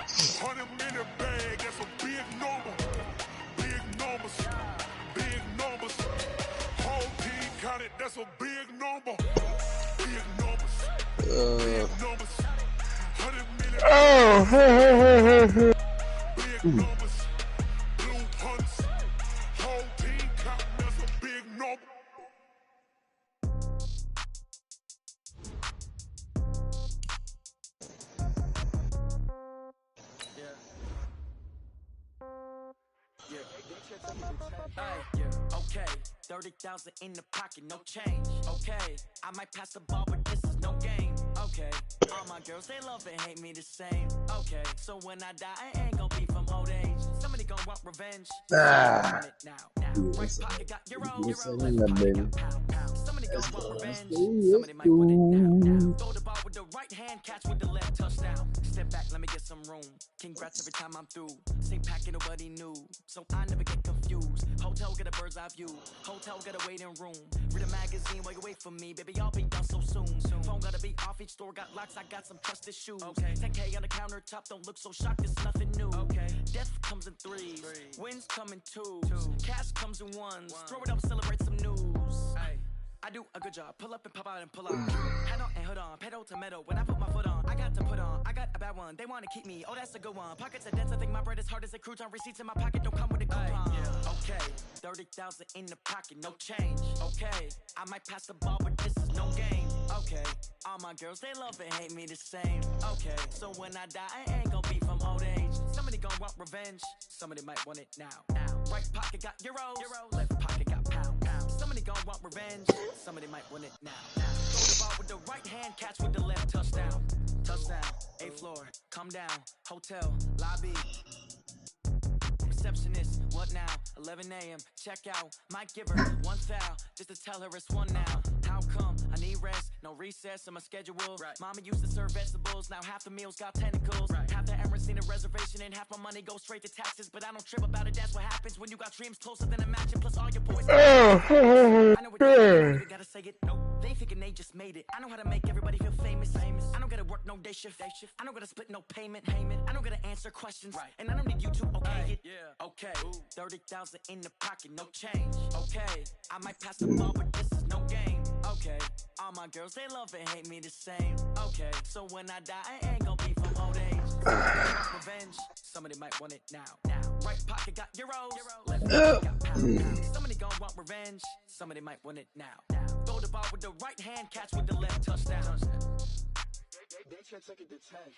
100-minute bag, that's a big number. Big numbers, big numbers. Whole team counted, that's a big number. Big numbers, big numbers. 100-minute bag, big numbers. Blue punts, whole team counting, that's a big number. Okay, 30,000 in the pocket, no change. Okay, I might pass the ball, but this is no game. Okay, all my girls, they love and hate me the same. Okay, so when I die, I ain't gonna be from old age. Somebody gonna want revenge. Now. Right pocket got euro, left pocket got pound. Somebody gonna want revenge. Somebody might want it now. Throw the ball with the right hand, catch with the left, touchdown. Step back, let me get some room. Congrats every time I'm through. Same packet, nobody knew, so I never get confused. Hotel get a bird's eye view. Hotel get a waiting room. Read a magazine while you wait for me, baby. I'll be done so soon. Phone gotta be off. Each store got locks. I got some trusted shoes. 10K on the countertop. Don't look so shocked. It's nothing new. Death comes in threes. Wins come in twos. Cash comes in ones. Throw it up, celebrate some news. I do a good job. Pull up and pop out and pull out. Head on and hood on. Pedal to metal. When I put my foot on, I got to put on. I got a bad one. They want to keep me. Oh, that's a good one. Pockets are dense. I think my bread is hard as a crouton. Receipts in my pocket don't come with a coupon. Okay, 30,000 in the pocket, no change. Okay, I might pass the ball, but this is no game. Okay, all my girls, they love and hate me the same. Okay, so when I die, I ain't gonna be from old age. Somebody gonna want revenge. Somebody might want it now. Right pocket got euros. Left pocket got pound. Somebody gonna want revenge. Somebody might want it now. Throw the ball with the right hand, catch with the left, touchdown. Touchdown, 8th floor, come down, hotel, lobby. Receptionist, what now? 11 a.m. Check out. Might give her one foul just to tell her it's one now. How come? I need rest, no recess in my schedule. Mama used to serve vegetables, now half the meals got tentacles. Half the Emirates need a reservation and half my money goes straight to taxes. But I don't trip about it, that's what happens when you got dreams closer than a match. Plus all your boys. I know what you even gotta say it. No, they thinking they just made it. I know how to make everybody feel famous. I don't gotta work no day shift. I don't gotta split no payment. I don't gotta answer questions. And I don't need you to okay it. Okay, 30,000 in the pocket, no change. Okay, I might pass the ball, but this is no game. Okay, all my girls, they love and hate me the same. Okay, so when I die, I ain't gonna be from old age. Revenge, somebody might want it now. Right pocket got euros, left pocket got pound. Somebody gonna want revenge, somebody might want it now. Throw the ball with the right hand, catch with the left, touchdown. They can't take it to 10.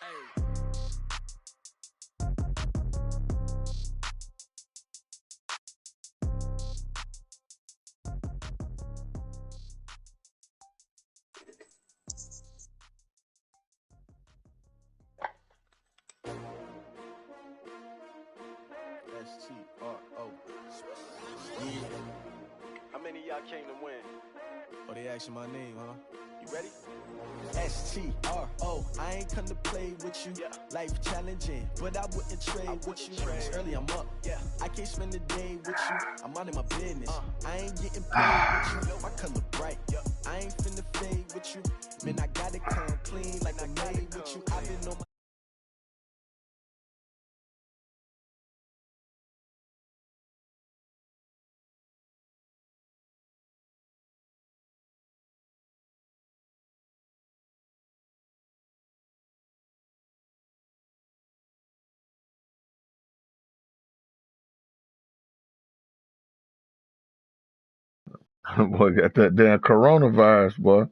STRO. How many of y'all came to win? Oh, they asking my name, huh? You ready? STRO. I ain't come to play with you. Life challenging, but I wouldn't trade with you. It's early, I'm up. I can't spend the day with you. I'm out of my business. I ain't getting paid with you. My color bright. I ain't finna fade with you. Man, I gotta come clean like I made with you. I've been on my Boy, got that damn coronavirus, boy.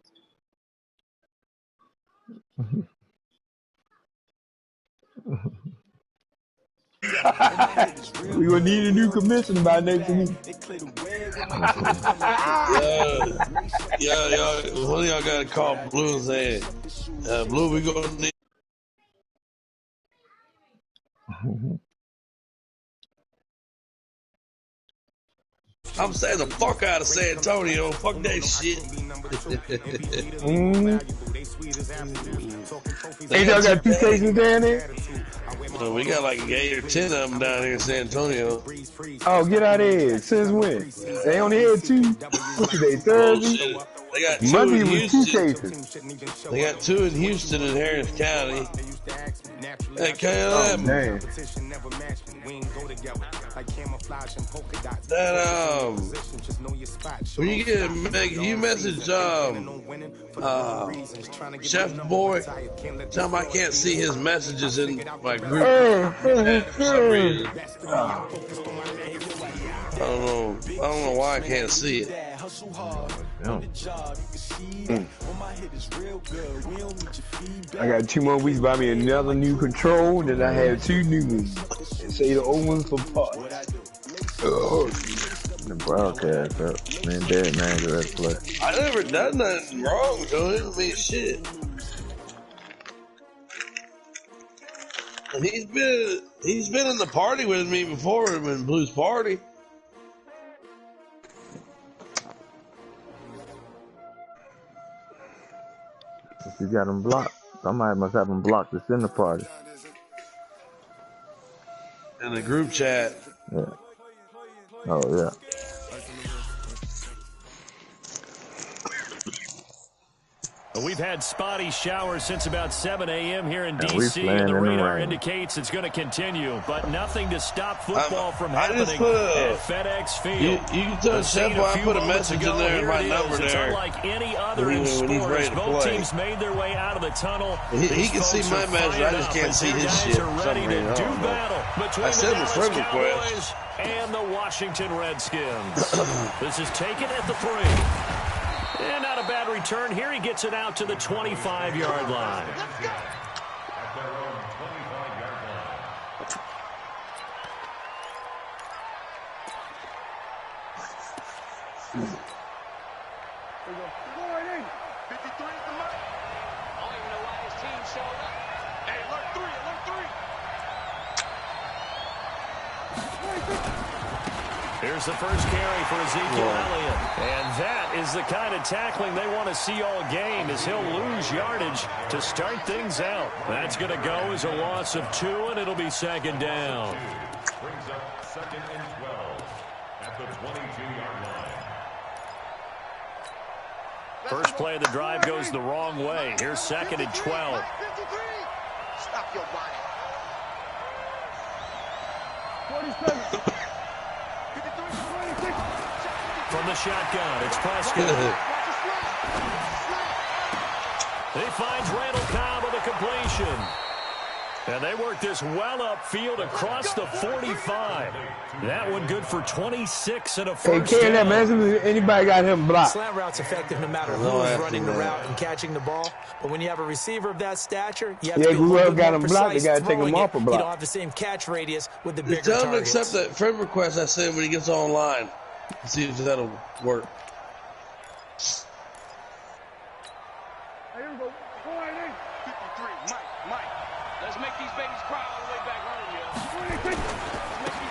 We gonna need a new commissioner by next week. Y'all, one of y'all gotta call Blue and say, Blue, we gonna need. I'm saying the fuck out of San Antonio. Fuck that shit. Hey, y'all got 2 cases down there? We got like 8 or 10 of them down here in San Antonio. Oh, get out of here. Since when? They only had 2. What's today, Thursday? They got 2 Monday in was Houston. 2 cases. They got 2 in Houston and Harris County. Hey, Oh, KLM. man. That, when you get you message, Chef Boy, tell him I can't see his messages in my group chat for some reason. I don't know why I can't see it. I got 2 more weeks to buy me another new control, then I have 2 new ones. And say the old ones for parts. The broadcast up. Man, dead man, get ready to play. I never done nothing wrong to him. I mean, shit. And he's been in the party with me before in Blues Party. If you got him blocked, somebody must have him blocked to send the party. In the group chat. Yeah. Oh, yeah. We've had spotty showers since about 7 a.m. here in Yeah, D.C., and the in the radar rain. indicates it's going to continue, but nothing to stop football from I just happening put at FedEx Field. You can tell Chef Boy I put a message in there, my number It's there. unlike any other in When he's ready sports. to Both play. teams made their way out of the tunnel. He can see my message. I just can't see his shit Are for ready some to reason. I do don't know. battle between I sent him a the friend Dallas request. Cowboys and the Washington Redskins. This is taken at the 3. And not a bad return here. He gets it out to the 25-yard line. Here's the first carry for Ezekiel Elliott. And that is the kind of tackling they want to see all game, as he'll lose yardage to start things out. That's going to go as a loss of 2, and it'll be second down. Brings up 2nd and 12 at the 22-yard line. First play of the drive goes the wrong way. Here's 2nd and 12. Stop your body. From the shotgun, it's Prescott. He finds Randall Cobb with a completion. And they work this well upfield across the 45. That one good for 26 and a first Hey, down. man, anybody got him blocked? Slant route's effective no matter who is running the route and catching the ball. But when you have a receiver of that stature, you have to be a little whoever bit got more him blocked, they precise got to take him throwing off a it. block. You don't have the same catch radius with the bigger Tell him to targets. accept that friend request I sent when he gets online. See if that'll work.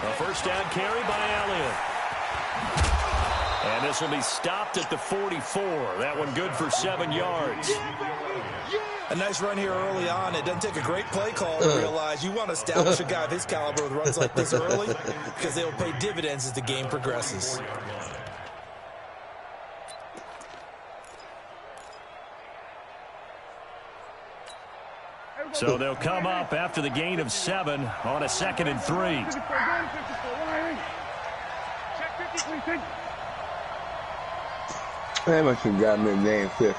A first down carry by Elliott. And this will be stopped at the 44. That one good for 7 yards. A nice run here early on. It doesn't take a great play call to realize you want to establish a guy of his caliber with runs like this early, because they will pay dividends as the game progresses. So they'll come up after the gain of 7 on a 2nd and 3. They must have got me a damn fifth.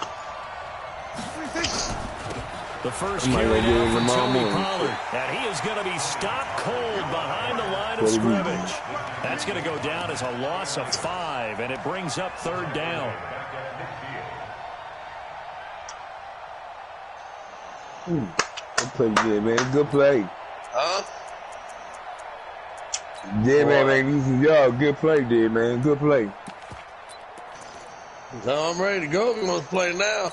The first I might carry go do it now for tomorrow Tony morning. Pollard. And he is going to be stopped cold behind the line of scrimmage. That's going to go down as a loss of 5, and it brings up 3rd down. Good play, yeah, man. Good play. Huh? Yeah, man, man. Decent job. Good play, dude, man. Good play. No, I'm ready to go if he wants to play now.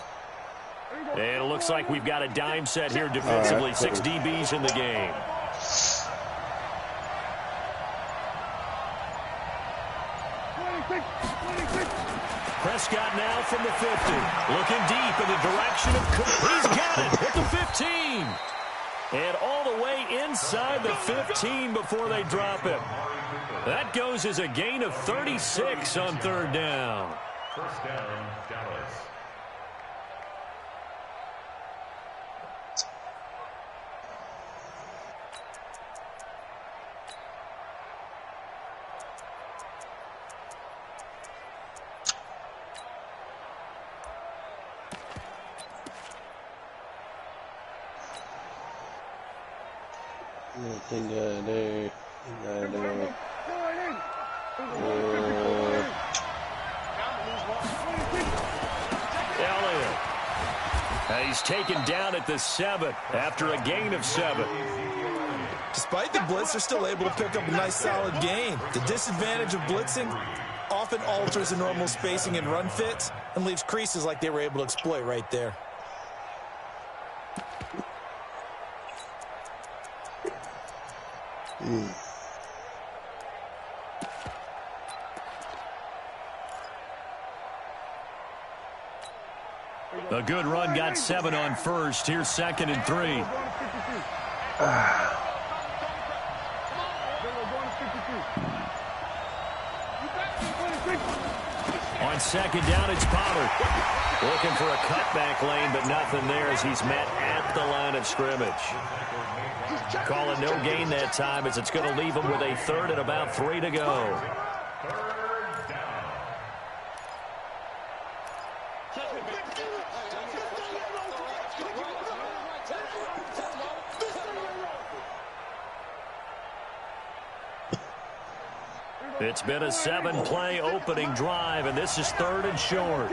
And it looks like we've got a dime set here defensively. 6 DBs in the game. Prescott now from the 50. Looking deep in the direction of Cook. He's got it at the 15. And all the way inside the 15 before they drop him. That goes as a gain of 36 on 3rd down. First down, Dallas. Nothing there. Elliott. He's taken down at the 7 after a gain of 7. Despite the blitz, they're still able to pick up a nice solid gain. The disadvantage of blitzing often alters the normal spacing and run fits and leaves creases like they were able to exploit right there. A good run got 7 on first. Here's 2nd and 3. On 2nd down, it's Pollard. Looking for a cutback lane, but nothing there as he's met at the line of scrimmage. Calling no gain that time as it's going to leave him with a 3rd and about 3 to go. It's been a 7-play opening drive, and this is 3rd and short.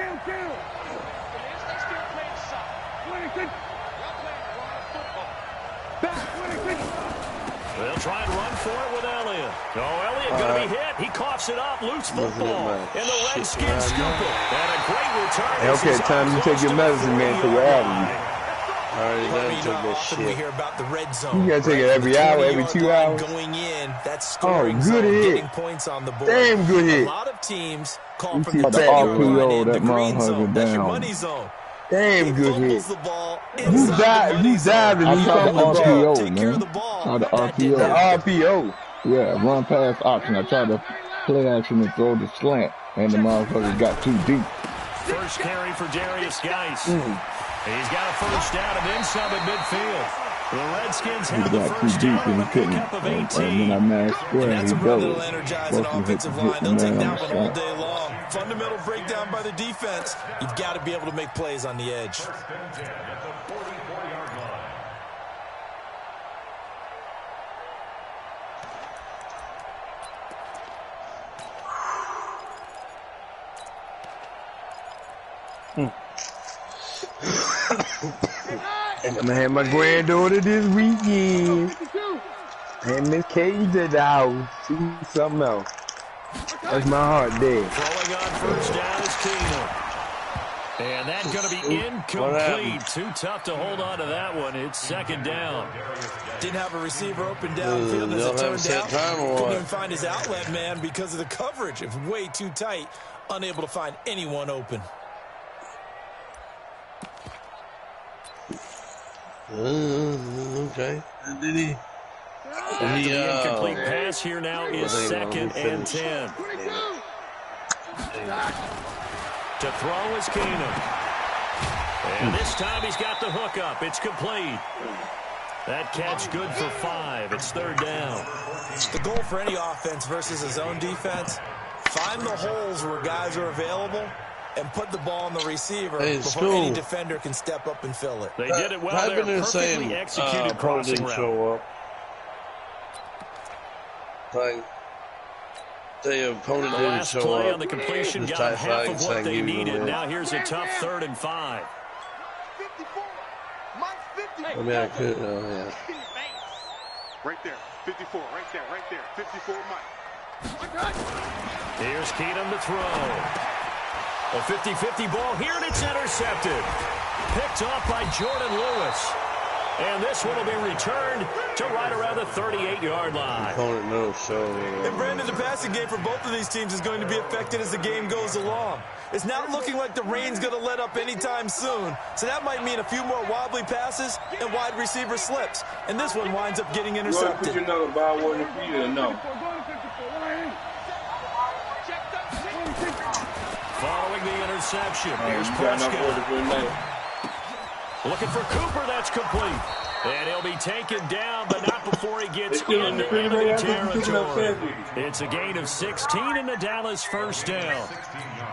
They'll try and run for it with Elliott. Oh, Elliott going to be hit. He coughs it up. Loose football. And the Redskins scoop it. And a great return. Hey, okay, time to take your medicine, man, because you're out of you. We hear about the red zone. You gotta take it every hour, every 2 hours. Going in, that's scoring good hit. getting points on the board. Damn good hit. A lot of teams call from the the RPO, that green zone. motherfucker That's your down. money zone. Damn good hit. The ball You dived and you fumbled the ball. Take care of the ball. The RPO. The RPO. Yeah, run pass option. I tried to play action and throw the slant, and the motherfucker got too deep. First carry for Darius Geis. He's got a first down and then some at midfield. The Redskins have the first down and a pickup of 18. And then I masked square, That's he a run goes. that'll energize an offensive line. They'll take that one all day long. Fundamental breakdown by the defense. You've got to be able to make plays on the edge. And I'm gonna have my granddaughter this weekend. And Miss Katie's at the house. She's something else. That's my heart there. Throwing on first down is Keenum. And that's going to be incomplete. Too tough to hold on to that one. It's 2nd down. Didn't have a receiver open downfield as it turned out. Couldn't even find his outlet man because of the coverage. It's way too tight. Unable to find anyone open. Okay. Did he? After the incomplete pass here now is 2nd and 10. To throw is Keenum. And this time he's got the hook up. It's complete. That catch good for 5. It's 3rd down. The goal for any offense versus a zone defense, find the holes where guys are available and put the ball on the receiver before any defender can step up and fill it. They did it well. I've been there. saying Perfectly executed crossing didn't route. show up. Like, the opponent didn't last show play up. on the completion got half of what they needed. Now here's a tough 3rd and 5. I mean, I could, yeah. Right there, 54, right there, 54, Mike. Here's Keenum to throw. A 50-50 ball here, and it's intercepted. Picked off by Jordan Lewis. And this one will be returned to right around the 38-yard line. Opponent no show. And Brandon, the passing game for both of these teams is going to be affected as the game goes along. It's not looking like the rain's going to let up anytime soon. So that might mean a few more wobbly passes and wide receiver slips. And this one winds up getting intercepted. You know about what you know. Following the interception, here's Prescott. Looking for Cooper, that's complete. And he'll be taken down, but not before he gets into enemy territory. It's a gain of 16 in the Dallas first down.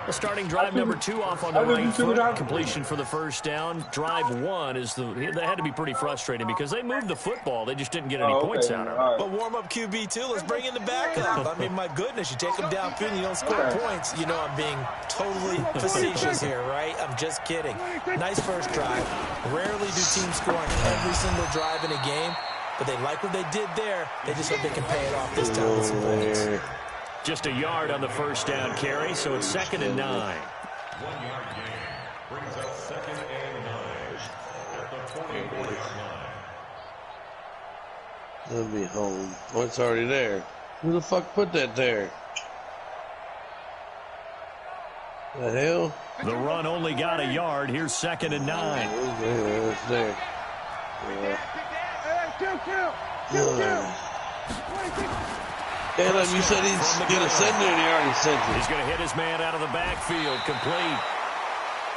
The starting drive number 2 off on the right foot. Completion for the first down. Drive 1 is that had to be pretty frustrating because they moved the football. They just didn't get any points out of it. But warm-up QB, too. Let's bring in the backup. I mean, my goodness, you take them downfield and you don't score points. You know I'm being totally facetious here, right? I'm just kidding. Nice first drive. Rarely do teams score on every single drive in a game, but they like what they did there. They just hope they can pay it off this time with some points. Just a yard on the first down carry, so it's 2nd and 9. 1 yard gain brings up 2nd and 9 at the 20-yard line. They'll be home. Oh, it's already there. Who the fuck put that there? The hell? The run only got a yard. Here's 2nd and 9. Yeah, it's there. Caleb, you said he's going to send it, and he already sent it. He's going to hit his man out of the backfield. Complete.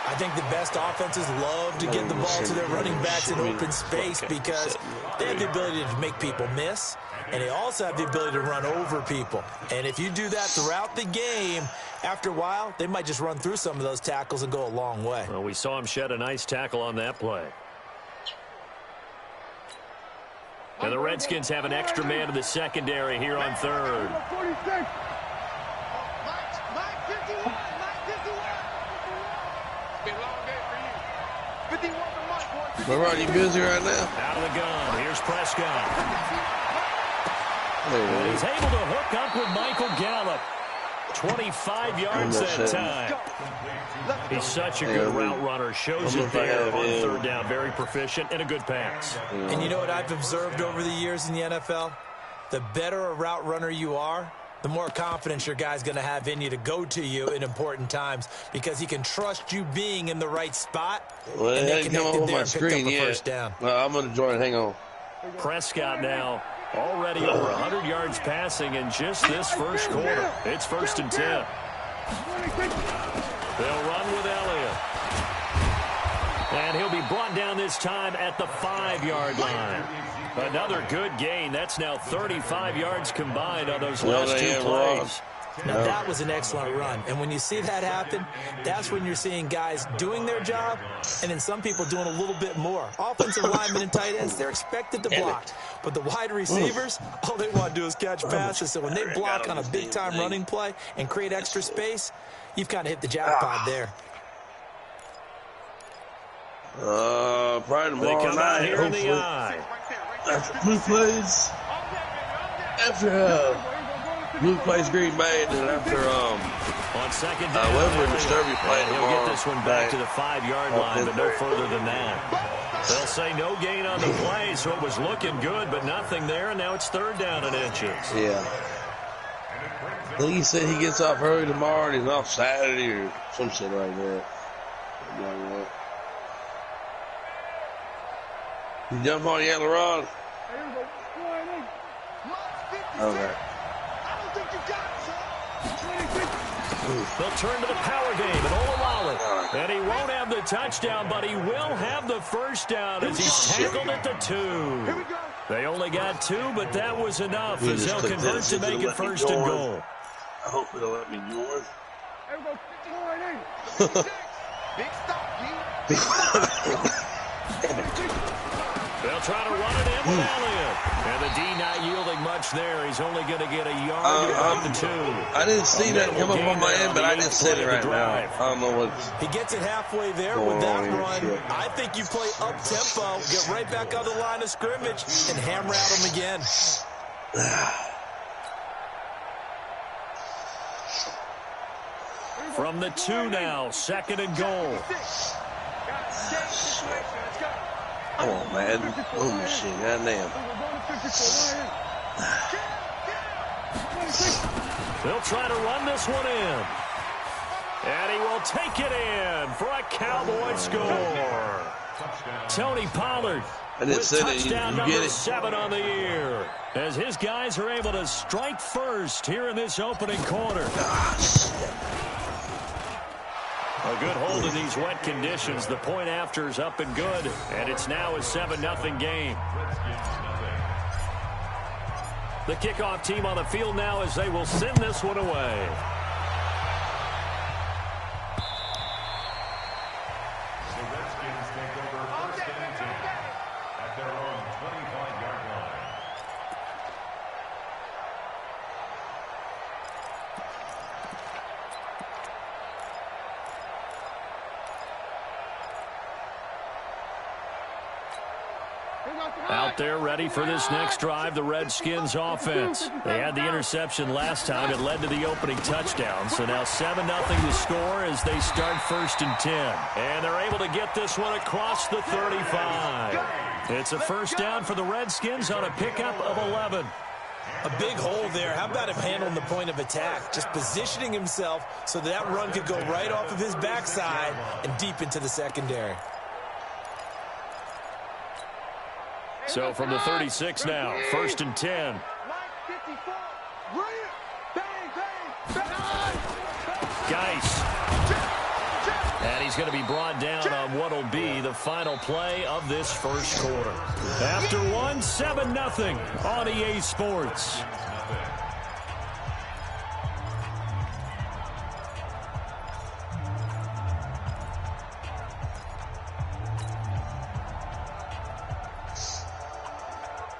I think the best offenses love to get the ball to their running backs in open space because they have the ability to make people miss, and they also have the ability to run over people. And if you do that throughout the game, after a while, they might just run through some of those tackles and go a long way. Well, we saw him shed a nice tackle on that play. And the Redskins have an extra man in the secondary here on 3rd. Are you busy right now? Out of the gun. Here's Prescott. And he's able to hook up with Michael Gallup. 25 yards that time. He's such a good route runner. Shows it there on 3rd down. Very proficient and a good pass. And you know what I've observed over the years in the NFL? The better a route runner you are, the more confidence your guy's going to have in you to go to you in important times because he can trust you being in the right spot. Well, it hasn't come up on my screen yet. Well, I'm going to join. Hang on. Prescott now already over 100 yards passing in just this first quarter. It's 1st and 10. They'll run with Elliott. And he'll be brought down this time at the 5-yard line. Another good gain. That's now 35 yards combined on those last 2 plays. Now, that was an excellent run. And when you see that happen, that's when you're seeing guys doing their job and then some people doing a little bit more. Offensive linemen and tight ends, they're expected to block. But the wide receivers, all they want to do is catch passes. So when they block on a big-time running play and create extra space, you've kind of hit the jackpot there. Probably tomorrow night, here in the eye. After Blue plays, Blue plays Green Bay, and then after on 2nd down, Weber and Sturby play he'll get this one back to the 5-yard line, but no further than that. They'll say no gain on the play, so it was looking good, but nothing there, and now it's 3rd down and inches. Yeah. I think he said he gets off early tomorrow and he's off Saturday or some shit like that. You jump on yet, LeRon? Okay. They'll turn to the power game and Olawale. And he won't have the touchdown, but he will have the first down as he's tackled at the 2. They only got 2, but that was enough as they'll convert to make it 1st and goal. I hope it'll let me join. They'll try to run it in with Elliott. And the D not yielding much there. He's only going to get a yard above the 2. I didn't see that come up on my end, but I didn't see it right now. I don't know what's... He gets it halfway there with that run. I think you play up-tempo, get right back on the line of scrimmage, and hammer at him again. From the 2 now, 2nd and goal. Oh, man. Oh, shit. Goddamn. They'll try to run this one in. And he will take it in for a Cowboy score. Tony Pollard with touchdown number 7 on the year. As his guys are able to strike first here in this opening quarter. A good hold in these wet conditions. The point after is up and good, and it's now a 7-0 game. The kickoff team on the field now as they will send this one away. The Redskins take over first and 10 at their own 25-yard line. Out there ready for this next drive, the Redskins offense. They had the interception last time. It led to the opening touchdown. So now 7-0 the score as they start first and 10. And they're able to get this one across the 35. It's a first down for the Redskins on a pickup of 11. A big hole there. How about him handling the point of attack? Just positioning himself so that run could go right off of his backside and deep into the secondary. So from the 36 now, first and 10. Geis. And he's going to be brought down on what will be the final play of this first quarter. After one, 7-0 on EA Sports.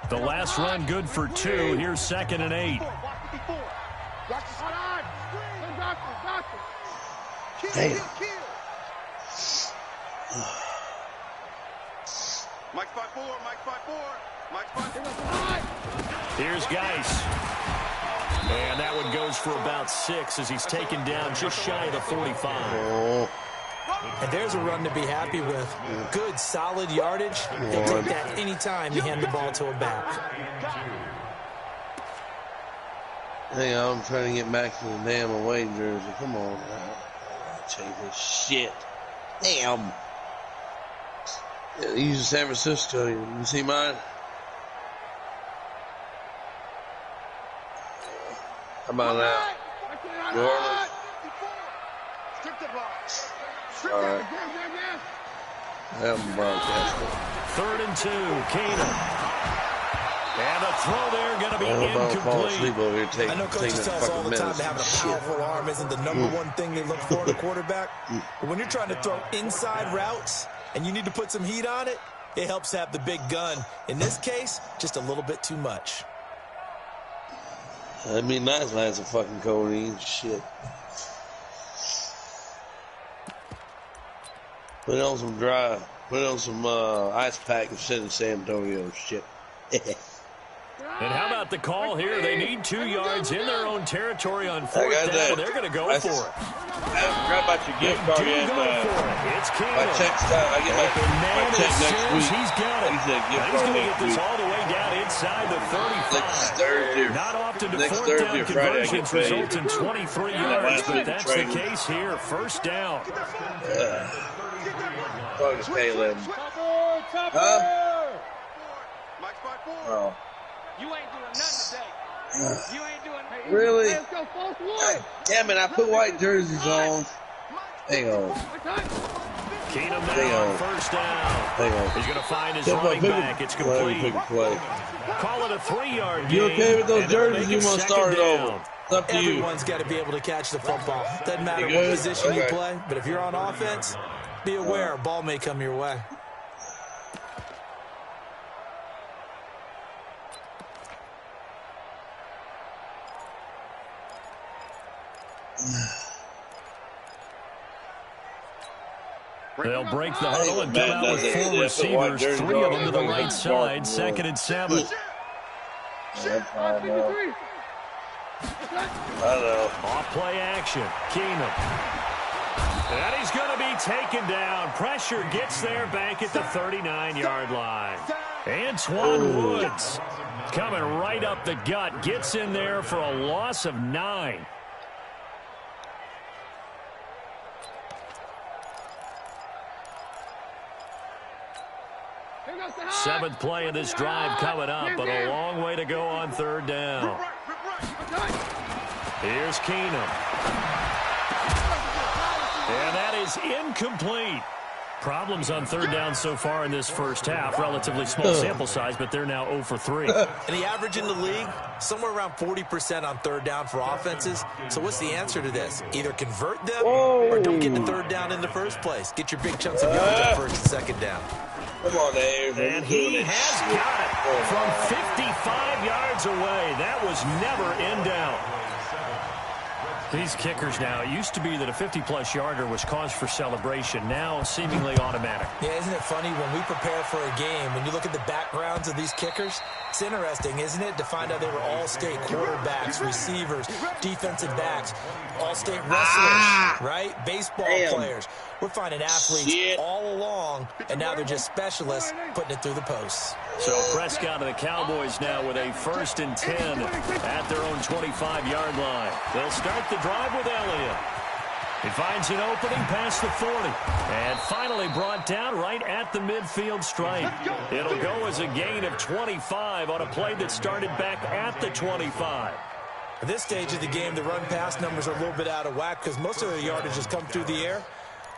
The last run good for 2. Here's 2nd and 8. Damn. Mike spot 4, Mike spot 4, Mike spot 4. Here's Geis. And that one goes for about 6 as he's taken down just shy of the 45. Oh. And there's a run to be happy with. Good, solid yardage. He'll take that any time you hand the ball to a back. Hang on, I'm trying to get back to the damn away jersey. Come on. Change this shit. Damn. Yeah, use San Francisco. You see mine? How about that? New Orleans. All right. Have them broadcast it. 3rd and 2, Keenum. And the throw there going to be incomplete. I know coaches tell us all the time that having a powerful arm isn't the number one thing they look for in a quarterback. But when you're trying to throw inside routes and you need to put some heat on it, it helps to have the big gun. In this case, just a little bit too much. That'd be nice to have some fucking codeine. Shit. Put on some ice pack and send to San Antonio. Shit. And how about the call here? They need 2 yards in their own territory on 4th down. They're going to go for it. I forgot about your gift card. It's Keenum. I get my check next week. He's got it. He's going to get this all the way down inside the 35. Not often do 4th down conversions result in 23 yards, but that's the case here. First down. Fuck is Caleb. Huh? Oh. You ain't doing nothing today. You ain't doing nothing. Really? Damn it, I put white jerseys on. Hang on. Keenum now on first down. He's going to find his running back. It's complete. Call it a 3-yard gain. You okay with those jerseys? You want to start it over? It's up to you. Everyone's got to be able to catch the football. Doesn't matter what position you play, but if you're on offense, be aware a ball may come your way. They'll break the huddle and come out with 4 receivers, 3 of them to the right side. 2nd and 7. I know. Off play action. Keenum. And he's going to be taken down. Pressure gets there back at the 39-yard line. Antoine Woods coming right up the gut. Gets in there for a loss of 9. Seventh play of this drive coming up, but a long way to go on 3rd down. Here's Keenum. And that is incomplete. Problems on third down so far in this first half. Relatively small sample size, but they're now 0 for 3. And the average in the league, somewhere around 40% on third down for offenses. So what's the answer to this? Either convert them or don't get the third down in the first place. Get your big chunks of yards on first and second down. Come on, Dave. And he has got it from 55 yards away. That was never in doubt. These kickers now, it used to be that a 50-plus yarder was cause for celebration. Now, seemingly automatic. Yeah, isn't it funny when we prepare for a game, when you look at the backgrounds of these kickers, it's interesting, isn't it, to find out they were all-state quarterbacks, receivers, defensive backs, all-state wrestlers, right? Baseball players. We're finding athletes all along, and now they're just specialists putting it through the posts. So Prescott and the Cowboys now with a 1st and 10 at their own 25-yard line. They'll start the drive with Elliott. He finds an opening past the 40. And finally brought down right at the midfield stripe. It'll go as a gain of 25 on a play that started back at the 25. At this stage of the game, the run-pass numbers are a little bit out of whack because most of the yardage has come through the air.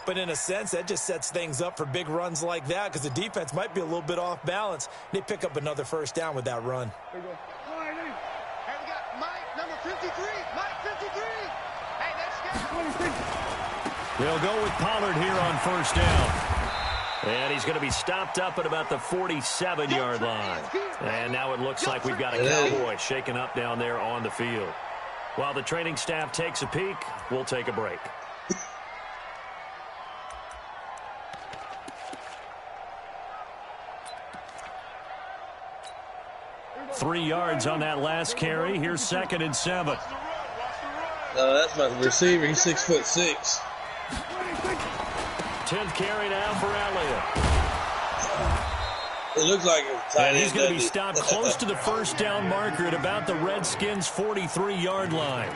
But in a sense, that just sets things up for big runs like that because the defense might be a little bit off balance. They pick up another first down with that run. Hey, we got Mike, number 53. Mike, 53. Hey, that's good. They'll go with Pollard here on first down. And he's going to be stopped up at about the 47-yard line. And now it looks like we've got a Cowboy shaken up down there on the field. While the training staff takes a peek, we'll take a break. 3 yards on that last carry. Here's 2nd and 7. That's my receiver. He's 6'6". 10th carry now for Elliott. It looks like a tight end. And he's going to be stopped close to the first down marker at about the Redskins' 43-yard line.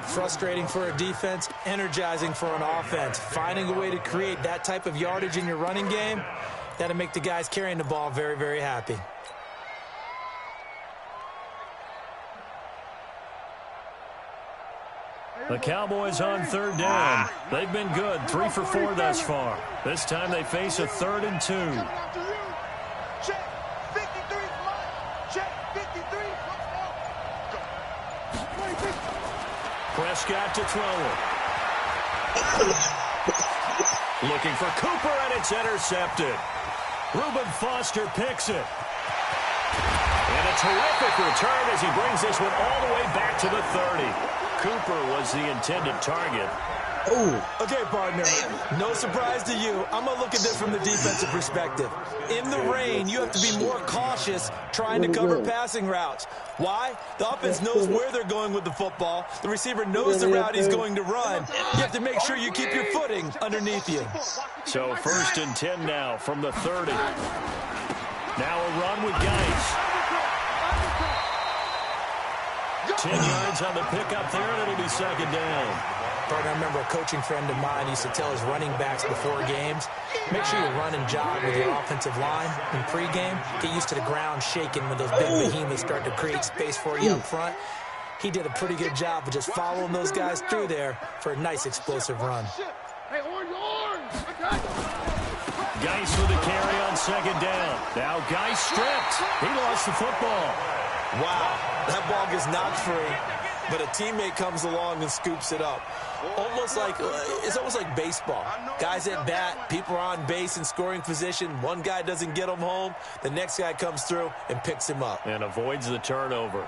Frustrating for a defense, energizing for an offense. Finding a way to create that type of yardage in your running game, that'll make the guys carrying the ball very, very happy. The Cowboys on third down. They've been good, 3 for 4 thus far. This time they face a 3rd and 2. Check 53, check 53. Prescott to throw it. Looking for Cooper, and it's intercepted. Reuben Foster picks it. And a terrific return as he brings this one all the way back to the 30. Cooper was the intended target. Okay, partner, no surprise to you. I'm going to look at this from the defensive perspective. In the rain, you have to be more cautious trying to cover passing routes. Why? The offense knows where they're going with the football. The receiver knows the route he's going to run. You have to make sure you keep your footing underneath you. So 1st and 10 now from the 30. Now a run with Geis. 10 yards on the pickup there, and it'll be 2nd down. I remember a coaching friend of mine used to tell his running backs before games, make sure you run and jog with your offensive line in pregame. Get used to the ground shaking when those big behemoths start to create space for you up front. He did a pretty good job of just following those guys through there for a nice explosive run. Geis with a carry on 2nd down. Now Geis stripped. He lost the football. Wow, that ball gets knocked free, but a teammate comes along and scoops it up. It's almost like baseball. Guys at bat, people are on base in scoring position. One guy doesn't get him home. The next guy comes through and picks him up. And avoids the turnover.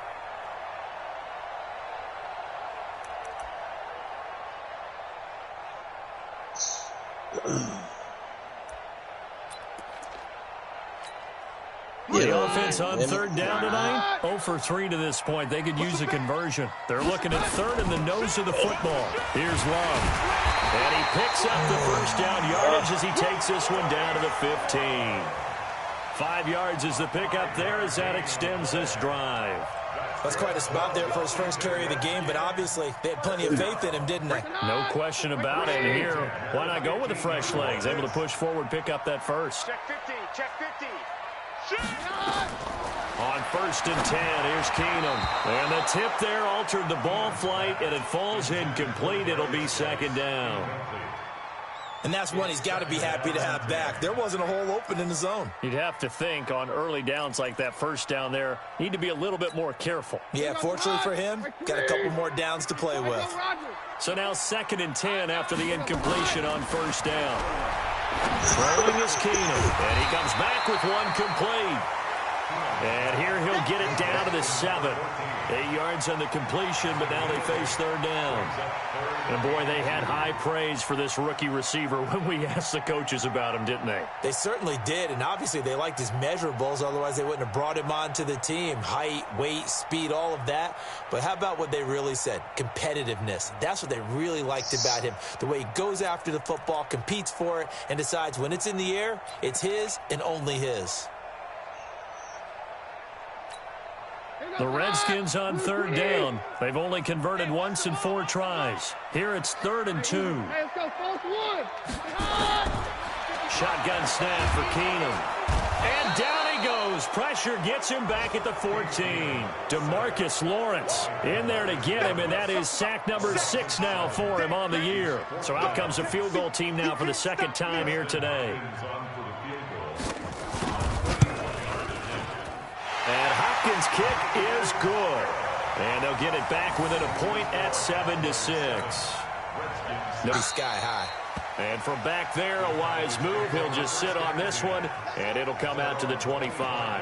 The offense on third down tonight, 0 for 3 to this point. They could use a conversion. They're looking at 3rd in the nose of the football. Here's Love. And he picks up the first down yardage as he takes this one down to the 15. 5 yards is the pickup there as that extends this drive. That's quite a spot there for his first carry of the game, but obviously they had plenty of faith in him, didn't they? No question about it. And here, why not go with the fresh legs? Able to push forward, pick up that first. Check 50, check 50. On 1st and 10, here's Keenum. And the tip there altered the ball flight, and it falls incomplete. It'll be 2nd down. And that's one he's got to be happy to have back. There wasn't a hole open in the zone. You'd have to think on early downs like that first down there, need to be a little bit more careful. Yeah, fortunately for him, got a couple more downs to play with. So now 2nd and 10 after the incompletion on first down. Throwing is Keenum, and he comes back with one complete. And here he'll get it down to the 7. 8 yards on the completion, but now they face 3rd down. And, boy, they had high praise for this rookie receiver when we asked the coaches about him, didn't they? They certainly did, and obviously they liked his measurables. Otherwise, they wouldn't have brought him onto the team. Height, weight, speed, all of that. But how about what they really said? Competitiveness. That's what they really liked about him. The way he goes after the football, competes for it, and decides when it's in the air, it's his and only his. The Redskins on 3rd down. They've only converted once in 4 tries. Here it's 3rd and 2. Shotgun snap for Keenum. And down he goes. Pressure gets him back at the 14. DeMarcus Lawrence in there to get him, and that is sack number 6 now for him on the year. So out comes a field goal team now for the 2nd time here today. And Hopkins' kick is good. And they'll get it back within a point at 7-6. No, sky high. And from back there, a wise move. He'll just sit on this one, and it'll come out to the 25.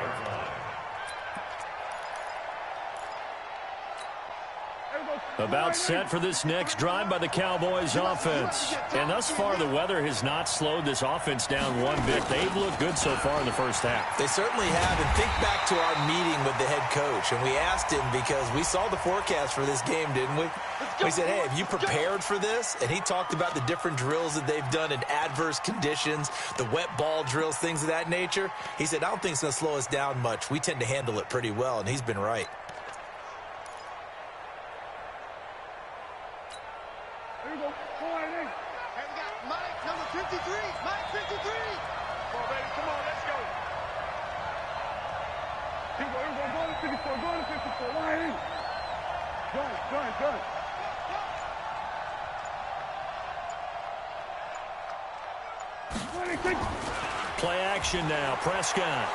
About set for this next drive by the Cowboys offense. And thus far, the weather has not slowed this offense down one bit. They've looked good so far in the first half. They certainly have. And think back to our meeting with the head coach. And we asked him because we saw the forecast for this game, didn't we? We said, hey, have you prepared for this? And he talked about the different drills that they've done in adverse conditions, the wet ball drills, things of that nature. He said, I don't think it's going to slow us down much. We tend to handle it pretty well, and he's been right. Play action now. Prescott.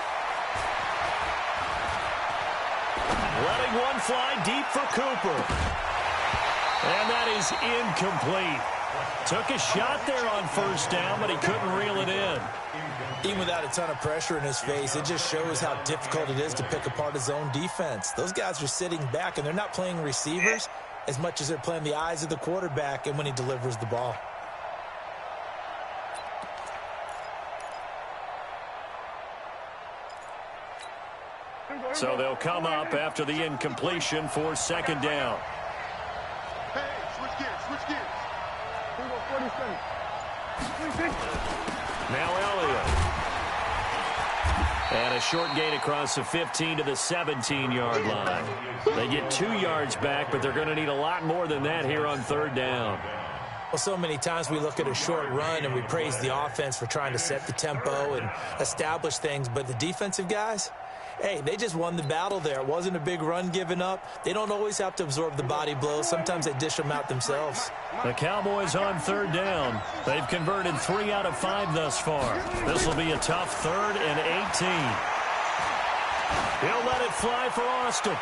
Letting one fly deep for Cooper. And that is incomplete. Took a shot there on first down, but he couldn't reel it in. Even without a ton of pressure in his face, it just shows how difficult it is to pick apart his own defense. Those guys are sitting back, and they're not playing receivers as much as they're playing the eyes of the quarterback and when he delivers the ball. So they'll come up after the incompletion for 2nd down. Hey, switch gears. Now Elliott. And a short gain across the 15 to the 17-yard line. They get 2 yards back, but they're going to need a lot more than that here on 3rd down. Well, so many times we look at a short run and we praise the offense for trying to set the tempo and establish things, but the defensive guys, hey, they just won the battle there. It wasn't a big run given up. They don't always have to absorb the body blows. Sometimes they dish them out themselves. The Cowboys on 3rd down. They've converted 3 out of 5 thus far. This will be a tough 3rd and 18. He'll let it fly for Austin.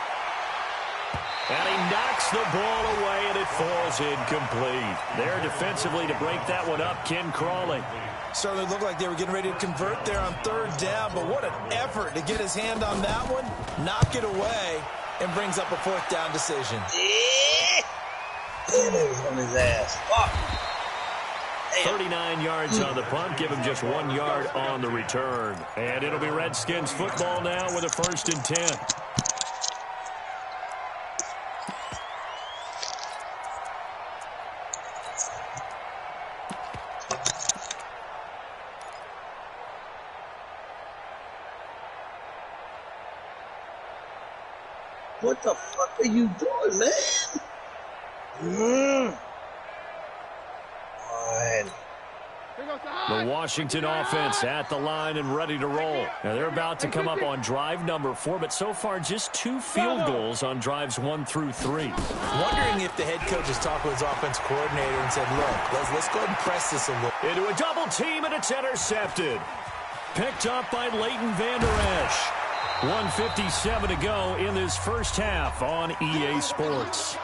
And he knocks the ball away, and it falls incomplete. There defensively to break that one up, Ken Crawley. Certainly looked like they were getting ready to convert there on 3rd down, but what an effort to get his hand on that one, knock it away, and brings up a 4th down decision. Damn, it was on his ass. Fuck. 39 yards on the punt, give him just 1 yard on the return. And it'll be Redskins football now with a 1st and 10. What the fuck are you doing, man? The Washington offense at the line and ready to roll. Now they're about to come up on drive number 4, but so far just 2 field goals on drives 1 through 3. Wondering if the head coach has talked with his offense coordinator and said, look, let's go ahead and press this a little. Into a double team, and it's intercepted. Picked up by Leighton Vander Esch. 1:57 to go in this first half on EA Sports.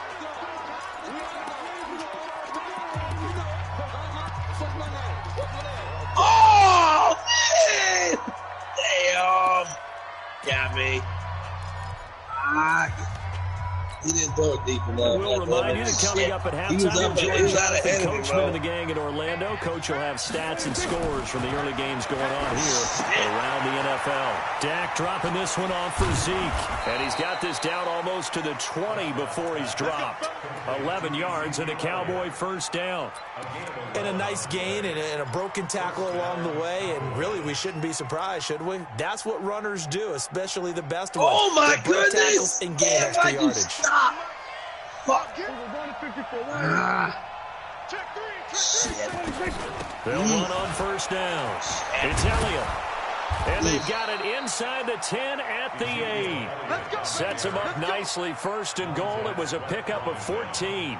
Oh, man! Damn! Got me. He didn't throw it deep enough. We'll remind you that coming up at halftime, we'll join Jonathan Coachman of the gang in Orlando. Coach will have stats and scores from the early games going on here around the NFL. Dak dropping this one off for Zeke. And he's got this down almost to the 20 before he's dropped. 11 yards and a Cowboy first down. And a nice gain and a broken tackle along the way. And really, we shouldn't be surprised, should we? That's what runners do, especially the best ones. Oh, my goodness! Tackles and gain extra yardage. Stop! Fuck! They'll run on first down. It's Elliott. And they've got it inside the 10 at the 8. Sets him up nicely. First and goal. It was a pickup of 14.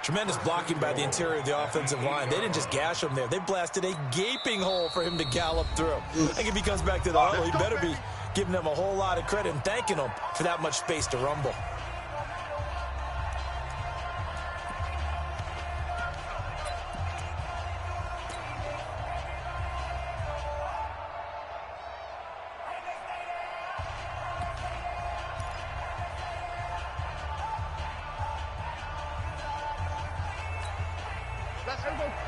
Tremendous blocking by the interior of the offensive line. They didn't just gash him there. They blasted a gaping hole for him to gallop through. I think if he comes back to the huddle, he better be giving them a whole lot of credit and thanking them for that much space to rumble.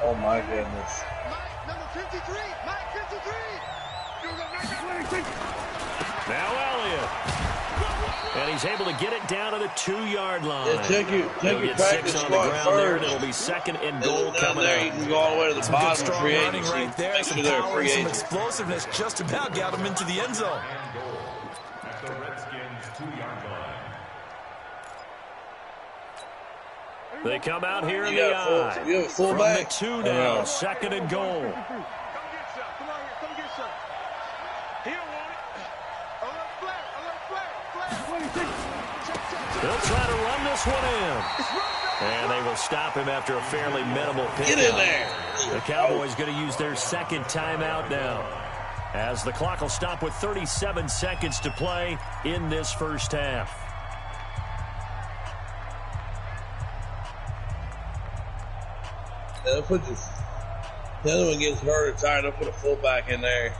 Oh my goodness. Mike, number 53. Mike, 53. Now Elliott. And he's able to get it down to the 2-yard line. Yeah, check your get practice 6 on the squad ground first. there, and it'll be second and goal coming there, up. you can go all the way to the Some bottom good of strong free running agency. right there. Make Some sure they're a power free and some agent. explosiveness just about got him into the end zone. At the Redskins' 2-yard line. They come out here in You the got a eye. you have a From fullback? the 2 now, second and goal. Come get some. Come on here. Come get some. He don't want it. A little flat. They'll try to run this one in. And they will stop him after a fairly minimal pickup. Get in there. The Cowboys going to use their second timeout now, as the clock will stop with 37 seconds to play in this first half. They'll put this. The other one gets hurt or tired. They'll put a fullback in there.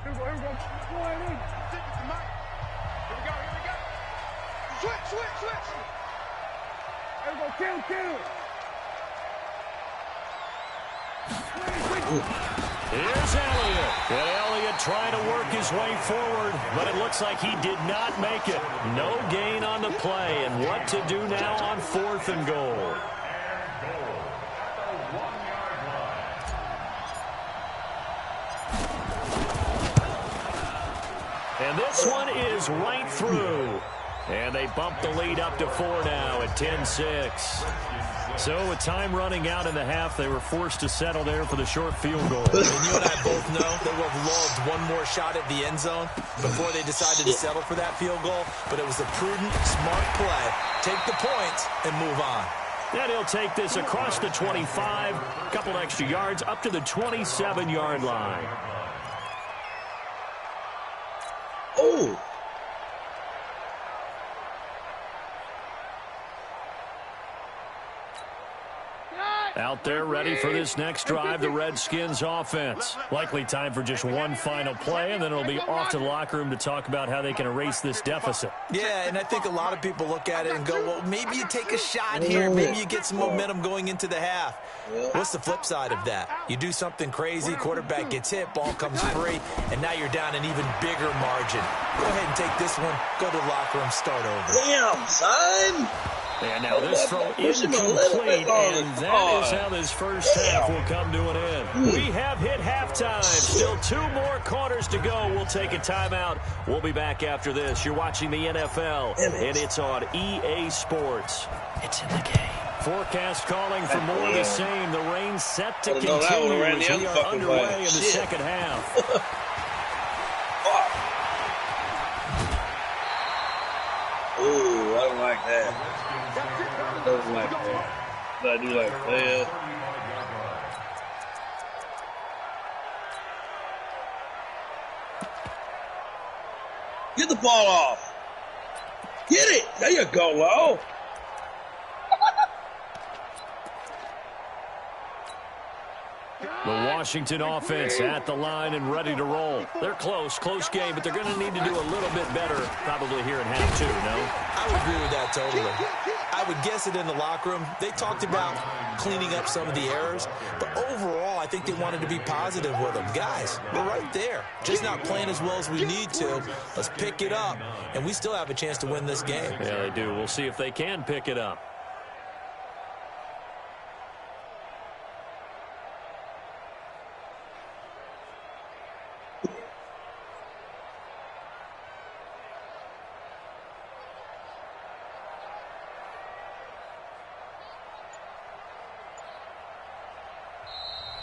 Here we go. Go ahead in. Stick it to Mike. Here we go. Switch. Here we go. Kill. Here's Elliott. And Elliott trying to work his way forward, but it looks like he did not make it. No gain on the play, and what to do now on 4th and goal. And this one is right through. And they bump the lead up to 4 now at 10-6. So with time running out in the half, they were forced to settle there for the short field goal. And you and I both know they would have loved one more shot at the end zone before they decided to settle for that field goal. But it was a prudent, smart play. Take the points and move on. And he'll take this across the 25, a couple extra yards, up to the 27-yard line. Oh! Out there ready for this next drive, the Redskins offense. Likely time for just one final play, and then it'll be off to the locker room to talk about how they can erase this deficit. Yeah, and I think a lot of people look at it and go, well, maybe you take a shot here. Maybe you get some momentum going into the half. What's the flip side of that? You do something crazy, quarterback gets hit, ball comes free, and now you're down an even bigger margin. Go ahead and take this one, go to the locker room, start over. Damn, son! And now this throw incomplete, and that is how this first half will come to an end. We have hit halftime. Still 2 more quarters to go. We'll take a timeout. We'll be back after this. You're watching the NFL, and it's on EA Sports. It's in the game. Forecast calling for more of the same. The rain set to continue as we are underway in the second half. Ooh, I don't like that. I don't like that. But I do like that. Get the ball off. Get it. There you go, Lo. The Washington offense at the line and ready to roll. They're close game, but they're going to need to do a little bit better probably here in half 2, no? I would agree with that totally. I would guess it in the locker room. They talked about cleaning up some of the errors, but overall, I think they wanted to be positive with them. Guys, we're right there. Just not playing as well as we need to. Let's pick it up, and we still have a chance to win this game. Yeah, they do. We'll see if they can pick it up.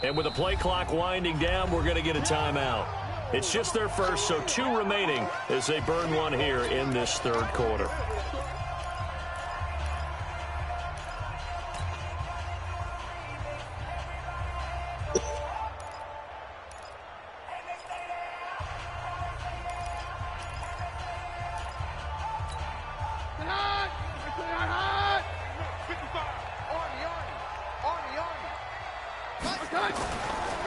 And with the play clock winding down, we're going to get a timeout. It's just their first, so 2 remaining as they burn one here in this third quarter.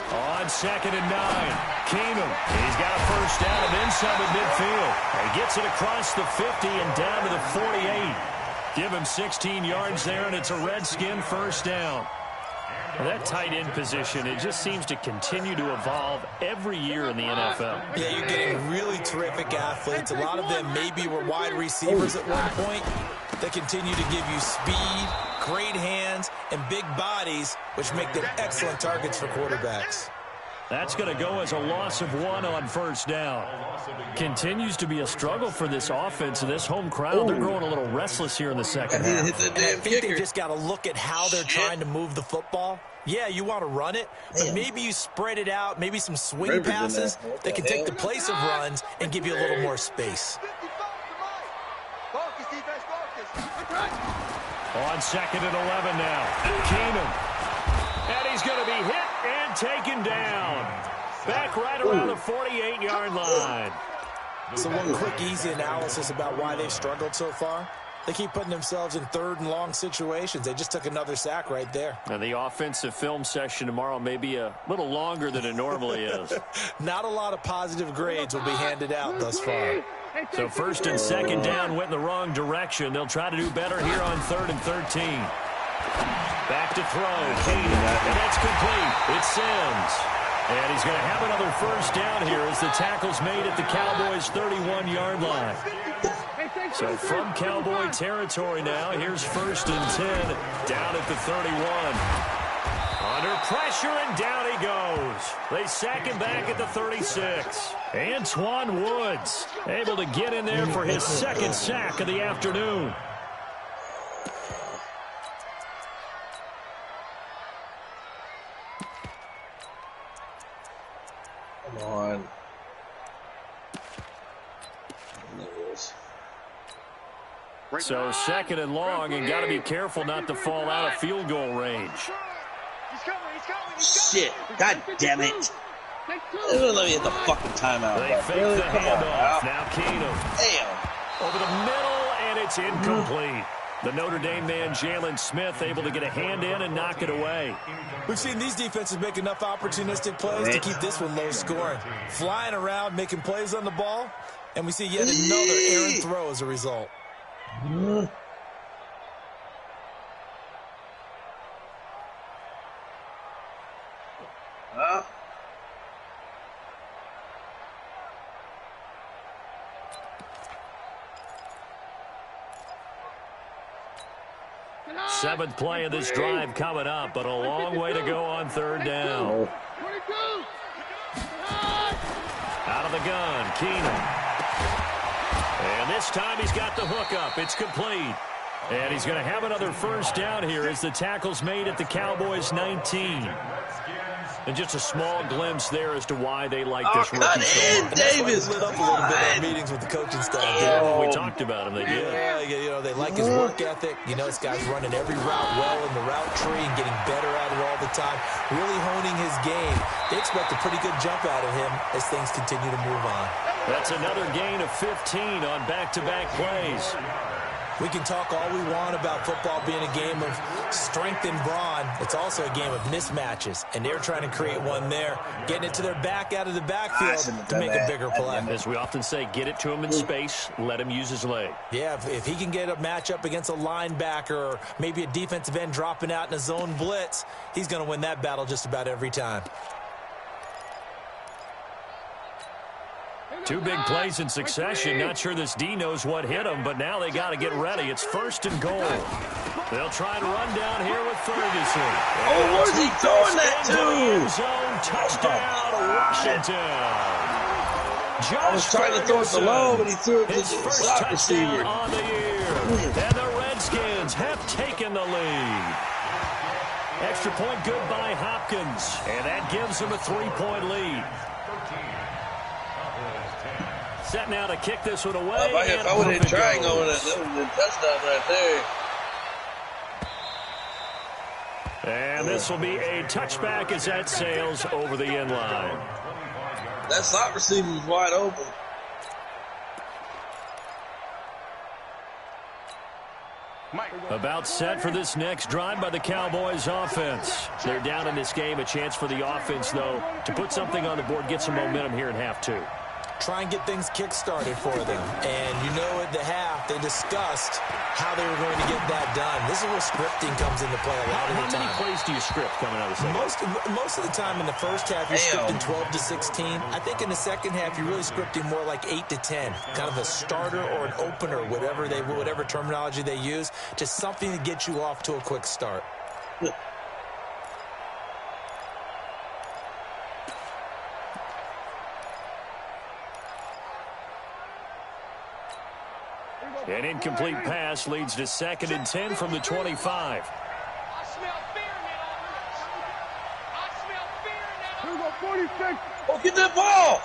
On 2nd and 9, Keenum. He's got a first down and then some at midfield. He gets it across the 50 and down to the 48. Give him 16 yards there, and it's a Redskin first down. Well, that tight end position, it just seems to continue to evolve every year in the NFL. Yeah, you're getting really terrific athletes. A lot of them maybe were wide receivers at one point. They continue to give you speed, great hands, and big bodies, which make them excellent targets for quarterbacks. That's going to go as a loss of 1 on first down. Continues to be a struggle for this offense and this home crowd. They're growing a little restless here in the second half. And I think they just got to look at how they're trying to move the football. Yeah, you want to run it, but maybe you spread it out, maybe some swing passes that can take the place of runs and give you a little more space. On 2nd and 11 now, Keenum. And he's going to be hit and taken down. Back right around the 48-yard line. So one quick, easy analysis about why they've struggled so far. They keep putting themselves in 3rd and long situations. They just took another sack right there. And the offensive film session tomorrow may be a little longer than it normally is. Not a lot of positive grades will be handed out thus far. So 1st and 2nd down went in the wrong direction. They'll try to do better here on 3rd and 13. Back to throw, Keenum, and that's complete. It's Sims. And he's going to have another first down here as the tackle's made at the Cowboys' 31-yard line. So from Cowboy territory now, here's 1st and 10 down at the 31. Under pressure, and down he goes. They sack him back at the 36. Antoine Woods able to get in there for his 2nd sack of the afternoon. Come on. So 2nd and long, and got to be careful not to fall out of field goal range. Shit. God damn it. They're going to let me hit the fucking timeout. They fake the handoff. Now Keenum. Damn. Over the middle, and it's incomplete. The Notre Dame man, Jalen Smith, able to get a hand in and knock it away. We've seen these defenses make enough opportunistic plays to keep this one low scoring. Flying around, making plays on the ball, and we see yet another errant throw as a result. 7th play of this drive coming up, but a long way to go on 3rd down. Out of the gun, Keenum. And this time he's got the hook up. It's complete. And he's going to have another 1st down here as the tackle's made at the Cowboys' 19. And just a small glimpse there as to why they like this rookie so much. Davis lit up a little bit in meetings with the coaching staff. Yeah, we talked about him. They did. Yeah, you know, they like his work ethic. You know, this guy's running every route well in the route tree and getting better at it all the time, really honing his game. They expect a pretty good jump out of him as things continue to move on. That's another gain of 15 on back-to-back plays. We can talk all we want about football being a game of strength and brawn. It's also a game of mismatches, and they're trying to create one there, getting it to their back out of the backfield to make a bigger play. As we often say, get it to him in space, let him use his leg. Yeah, if he can get a matchup against a linebacker or maybe a defensive end dropping out in a zone blitz, he's going to win that battle just about every time. 2 big plays in succession. Not sure this D knows what hit him, but now they got to get ready. It's 1st and goal. They'll try to run down here with Ferguson. Oh, where's he throwing that to? End zone, touchdown, Washington. I was trying to throw it to low, but he threw it to the slot receiver. On the year. And the Redskins have taken the lead. Extra point good by Hopkins. And that gives them a 3-point lead. Set now to kick this one away. If I would have been trying on it, that would have been a touchdown right there. And this will be a touchback as that sails over the end line. That slot receiver was wide open. About set for this next drive by the Cowboys offense. They're down in this game. A chance for the offense, though, to put something on the board, get some momentum here in half 2. Try and get things kick-started for them. And you know at the half, they discussed how they were going to get that done. This is where scripting comes into play a lot of the time. How many plays do you script coming out of the second? Most of the time in the first half, you're scripting 12 to 16. I think in the second half, you're really scripting more like 8 to 10. Kind of a starter or an opener, whatever terminology they use. Just something to get you off to a quick start. An incomplete pass leads to 2nd and 10 from the 25. I smell fear in that offense. I smell fear in that offense. Oh, get that ball!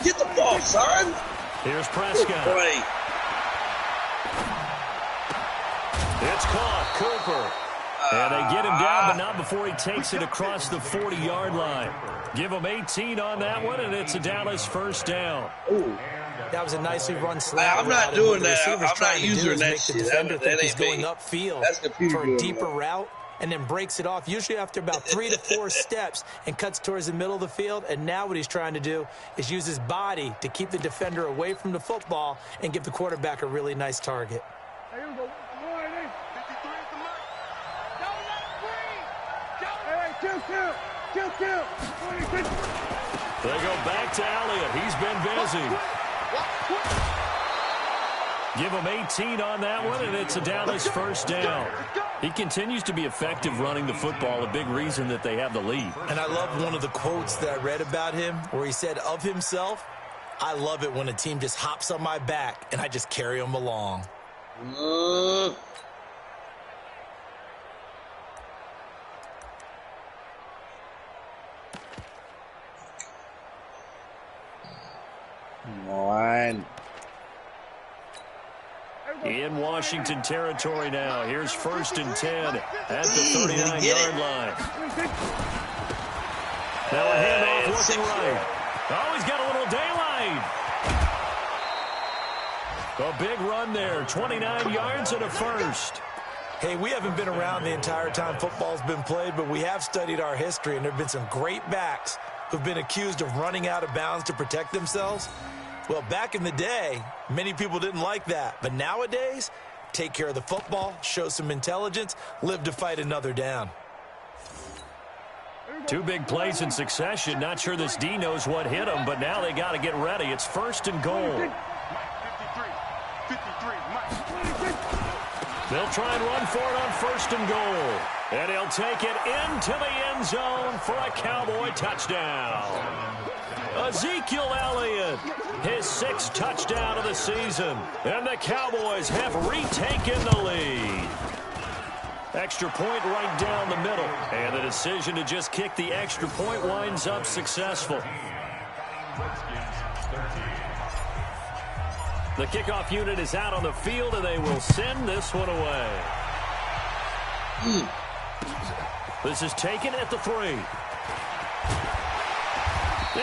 Get the ball, son! Here's Prescott. It's caught. Cooper. And they get him down, but not before he takes it across the 40-yard line. Give him 18 on that one, and it's a Dallas 1st down. Ooh. That was a nicely run slant. I'm not doing that. I'm not using that shit. The defender thinks he's going me. upfield for a deeper route and then breaks it off, usually after about 3 to 4 steps, and cuts towards the middle of the field. And now what he's trying to do is use his body to keep the defender away from the football and give the quarterback a really nice target. Hey, here we go. 53 is the mark. Don't let it breathe. Kill. They go back to Elliott. He's been busy. Give him 18 on that one, and it's a Dallas 1st down. He continues to be effective running the football, a big reason that they have the lead. And I love one of the quotes that I read about him where he said of himself, "I love it when a team just hops on my back and I just carry them along." One. In Washington territory now. Here's 1st and 10 at the 39-yard line. Now a handoff looking right. Oh, he's got a little daylight. A big run there. 29 yards and a 1st. Hey, we haven't been around the entire time football's been played, but we have studied our history, and there have been some great backs who've been accused of running out of bounds to protect themselves. Well, back in the day, many people didn't like that. But nowadays, take care of the football, show some intelligence, live to fight another down. 2 big plays in succession. Not sure this D knows what hit him, but now they got to get ready. It's 1st and goal. They'll try and run for it on 1st and goal. And he'll take it into the end zone for a Cowboy touchdown. Ezekiel Elliott, his 6th touchdown of the season. And the Cowboys have retaken the lead. Extra point right down the middle. And the decision to just kick the extra point winds up successful. The kickoff unit is out on the field, and they will send this one away. This is taken at the 3.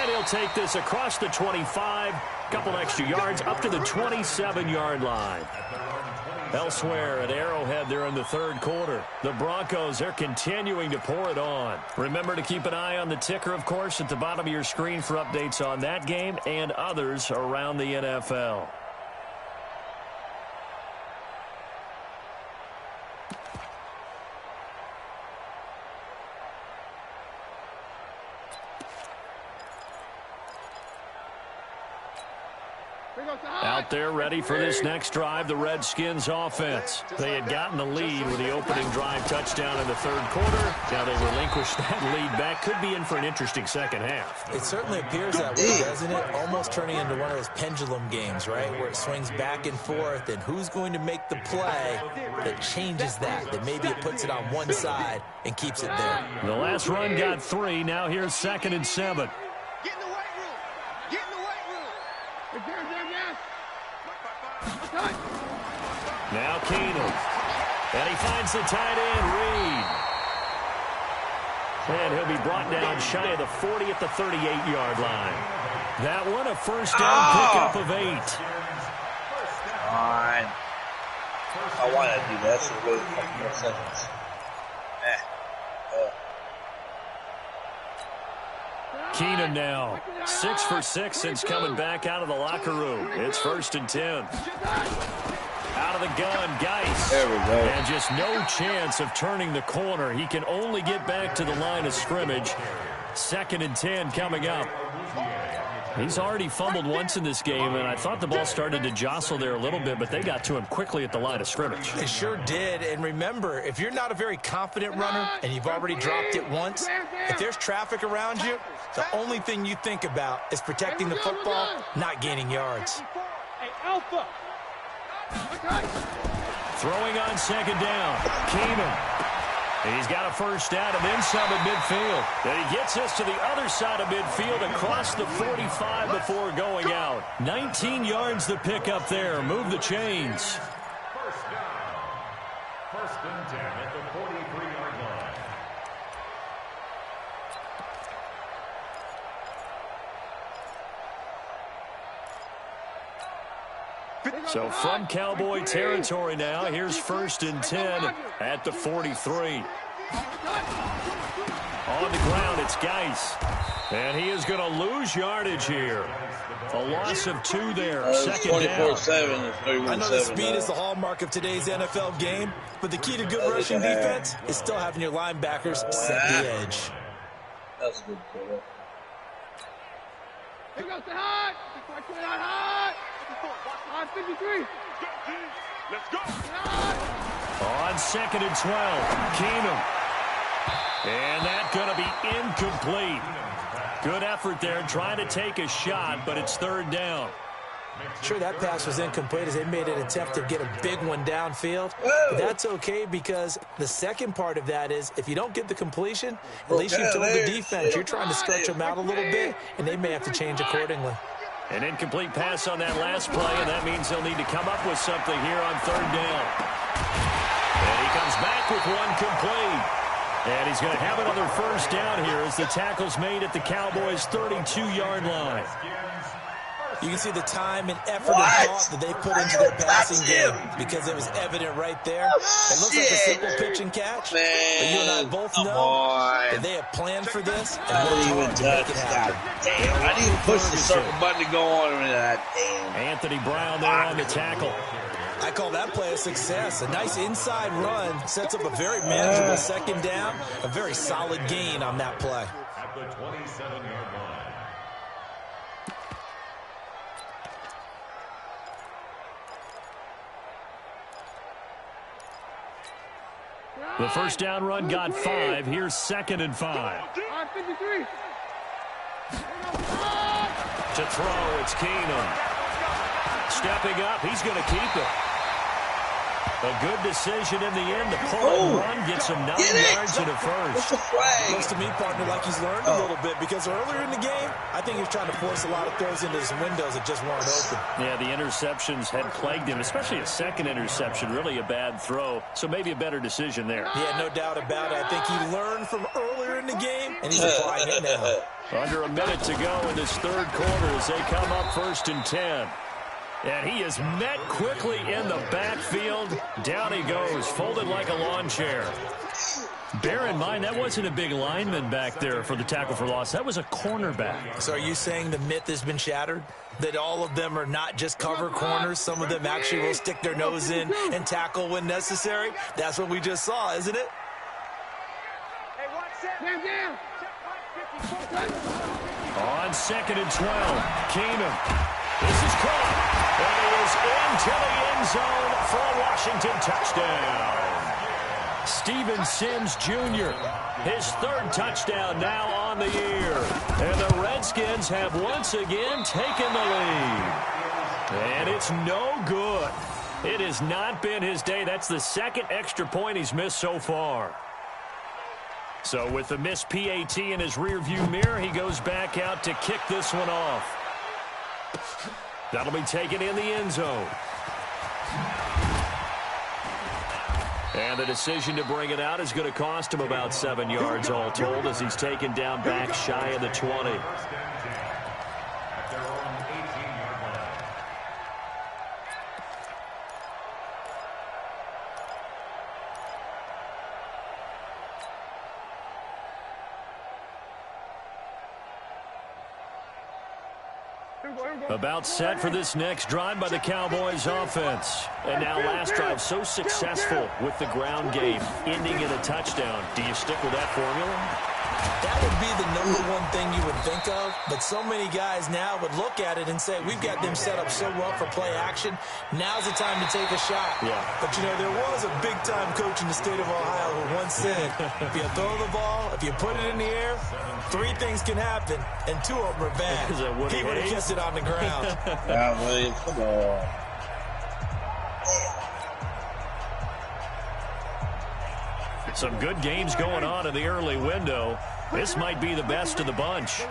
And he'll take this across the 25, couple extra yards, up to the 27-yard line. Elsewhere at Arrowhead, they're in the 3rd quarter. The Broncos are continuing to pour it on. Remember to keep an eye on the ticker, of course, at the bottom of your screen for updates on that game and others around the NFL. Out there ready for this next drive, the Redskins offense. They had gotten the lead with the opening drive touchdown in the 3rd quarter. Now they relinquished that lead back. Could be in for an interesting second half. It certainly appears that way, doesn't it? Almost turning into one of those pendulum games, right, where it swings back and forth, and who's going to make the play that changes that maybe it puts it on one side and keeps it there. The last run got 3. Now here's 2nd and 7. Get in the weight room. Get in the weight room. Now Keenum. And he finds the tight end, Reed. And he'll be brought down shy of the 40 at the 38-yard line. That one a first down pickup of 8. Fine. I want to do that, so wait a couple more seconds. Keenum now 6 for 6 since coming back out of the locker room. It's 1st and 10. Out of the gun, Geis. There we go. And just no chance of turning the corner. He can only get back to the line of scrimmage. 2nd and 10 coming up. He's already fumbled once in this game, and I thought the ball started to jostle there a little bit, but they got to him quickly at the line of scrimmage. It sure did, and remember, if you're not a very confident runner and you've already dropped it once, if there's traffic around you, the only thing you think about is protecting the football, not gaining yards. Hey, Alpha. Throwing on 2nd down, Keenum. He's got a first down and then some at midfield. And he gets us to the other side of midfield across the 45 before going out. 19 yards to pick up there. Move the chains. First down. 1st and 10 at the 43-yard line. So from Cowboy territory now, here's 1st and 10 at the 43. On the ground, it's Geis. And he is going to lose yardage here. A loss of 2 there. 2nd down. 24-7. I know the speed is the hallmark of today's NFL game, but the key to good rushing defense is still having your linebackers set the edge. That's a good play. Here goes the high. High. On 53. Let's go. On 2nd and 12, Keenum. And that's going to be incomplete. Good effort there trying to take a shot, but it's 3rd down. Sure, that pass was incomplete as they made an attempt to get a big one downfield. But that's okay because the second part of that is if you don't get the completion, at least you've told the defense you're trying to stretch them out a little bit, and they may have to change accordingly. An incomplete pass on that last play, and that means they'll need to come up with something here on 3rd down. And he comes back with one complete. And he's going to have another first down here as the tackle's made at the Cowboys' 32-yard line. You can see the time and effort and thought that they put into their passing game because it was evident right there. It looks like a simple pitch and catch, but you and I both know that they have planned for this and worked hard to make it happen. Damn, I didn't push the circle button to go on with that. Damn. Anthony Brown there on the tackle. I call that play a success. A nice inside run sets up a very manageable 2nd down, a very solid gain on that play. At the 27-yard line. The first down run got 5. Here's 2nd and 5. To throw, it's Keenum. Stepping up, he's going to keep it. A good decision in the end to pull and run, get some 9 yards and a first. Looks to me, partner, like he's learned a little bit, because earlier in the game, I think he was trying to force a lot of throws into his windows that just weren't open. Yeah, the interceptions had plagued him, especially a second interception, really a bad throw. So maybe a better decision there. Yeah, no doubt about it. I think he learned from earlier in the game, and he's applying it now. Under a minute to go in this third quarter as they come up 1st and 10. And he is met quickly in the backfield. Down he goes, folded like a lawn chair. Bear in mind, that wasn't a big lineman back there for the tackle for loss. That was a cornerback. So are you saying the myth has been shattered? That all of them are not just cover corners? Some of them actually will stick their nose in and tackle when necessary? That's what we just saw, isn't it? On 2nd and 12, Keenum. This is caught. And he is into the end zone for a Washington touchdown. Steven Sims Jr., his 3rd touchdown now on the year. And the Redskins have once again taken the lead. And it's no good. It has not been his day. That's the 2nd extra point he's missed so far. So with the missed PAT in his rearview mirror, he goes back out to kick this one off. That'll be taken in the end zone. And the decision to bring it out is going to cost him about 7 yards all told as he's taken down back shy of the 20. About set for this next drive by the Cowboys offense. And now last drive so successful with the ground game, ending in a touchdown. Do you stick with that formula? That would be the #1 thing you would think of, but so many guys now would look at it and say, we've got them set up so well for play action, now's the time to take a shot. Yeah. But, you know, there was a big-time coach in the state of Ohio who once said, if you throw the ball, if you put it in the air, 3 things can happen, and 2 of them are bad. He would have kept it on the ground. Williams, come on. Some good games going on in the early window. This might be the best of the bunch. They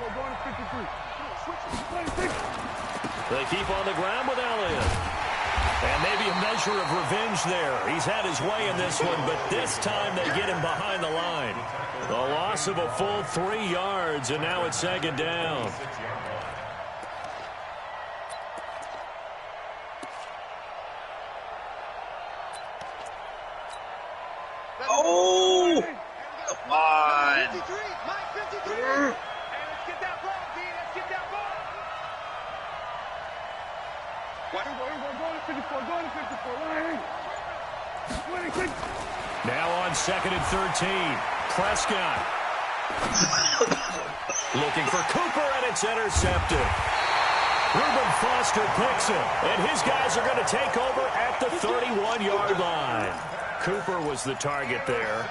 keep on the ground with Elliott. And maybe a measure of revenge there. He's had his way in this one, but this time they get him behind the line. A loss of a full 3 yards, and now it's 2nd down. Oh! Come on! 53, Mike 53. Hey, let's get that ball, D. Let's get that ball. Now on 2nd and 13. Prescott. Looking for Cooper, and it's intercepted. Reuben Foster picks it, and his guys are going to take over at the 31-yard line. Cooper was the target there.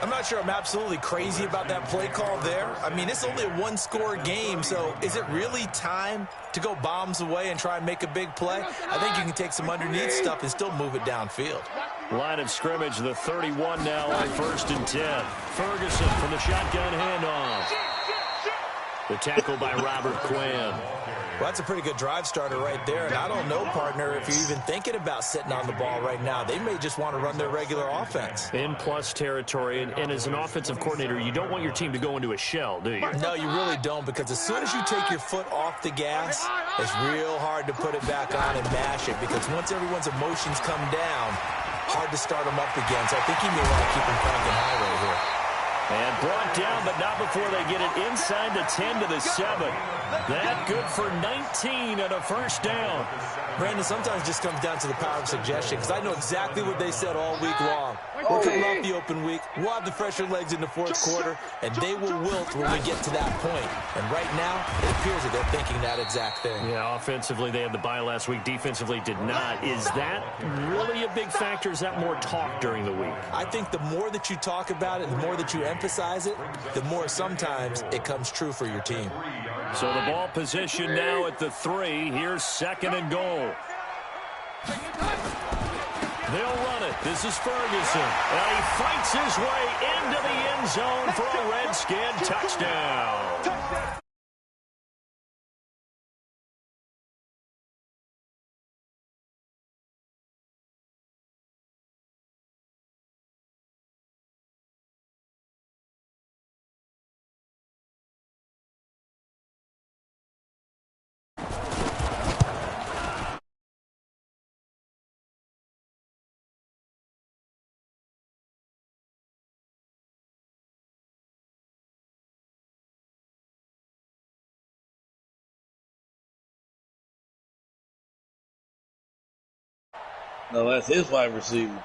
I'm not sure I'm absolutely crazy about that play call there. I mean, it's only a 1-score game, so is it really time to go bombs away and try and make a big play? I think you can take some underneath stuff and still move it downfield. Line of scrimmage, the 31 now on 1st and 10. Ferguson from the shotgun handoff. The tackle by Robert Quinn. Well, that's a pretty good drive starter right there. And I don't know, partner, if you're even thinking about sitting on the ball right now. They may just want to run their regular offense. In plus territory, and as an offensive coordinator, you don't want your team to go into a shell, do you? No, you really don't, because as soon as you take your foot off the gas, it's real hard to put it back on and mash it, because once everyone's emotions come down, hard to start them up again. So I think you may want to keep them cranking high right here. And brought down, but not before they get it inside the 10 to the 7. That good for 19 and a first down. Brandon, sometimes it just comes down to the power of suggestion, because I know exactly what they said all week long. We're coming off the open week. We'll have the fresher legs in the fourth quarter, and they will wilt when we get to that point. And right now, it appears that they're thinking that exact thing. Yeah, offensively, they had the bye last week. Defensively, did not. Is that really a big factor? Is that more talk during the week? I think the more that you talk about it, the more that you emphasize it, the more sometimes it comes true for your team. So the ball position now at the 3. Here's 2nd and goal. They'll run it. This is Ferguson. And he fights his way into the end zone for a Redskin touchdown. No, that's his wide receiver.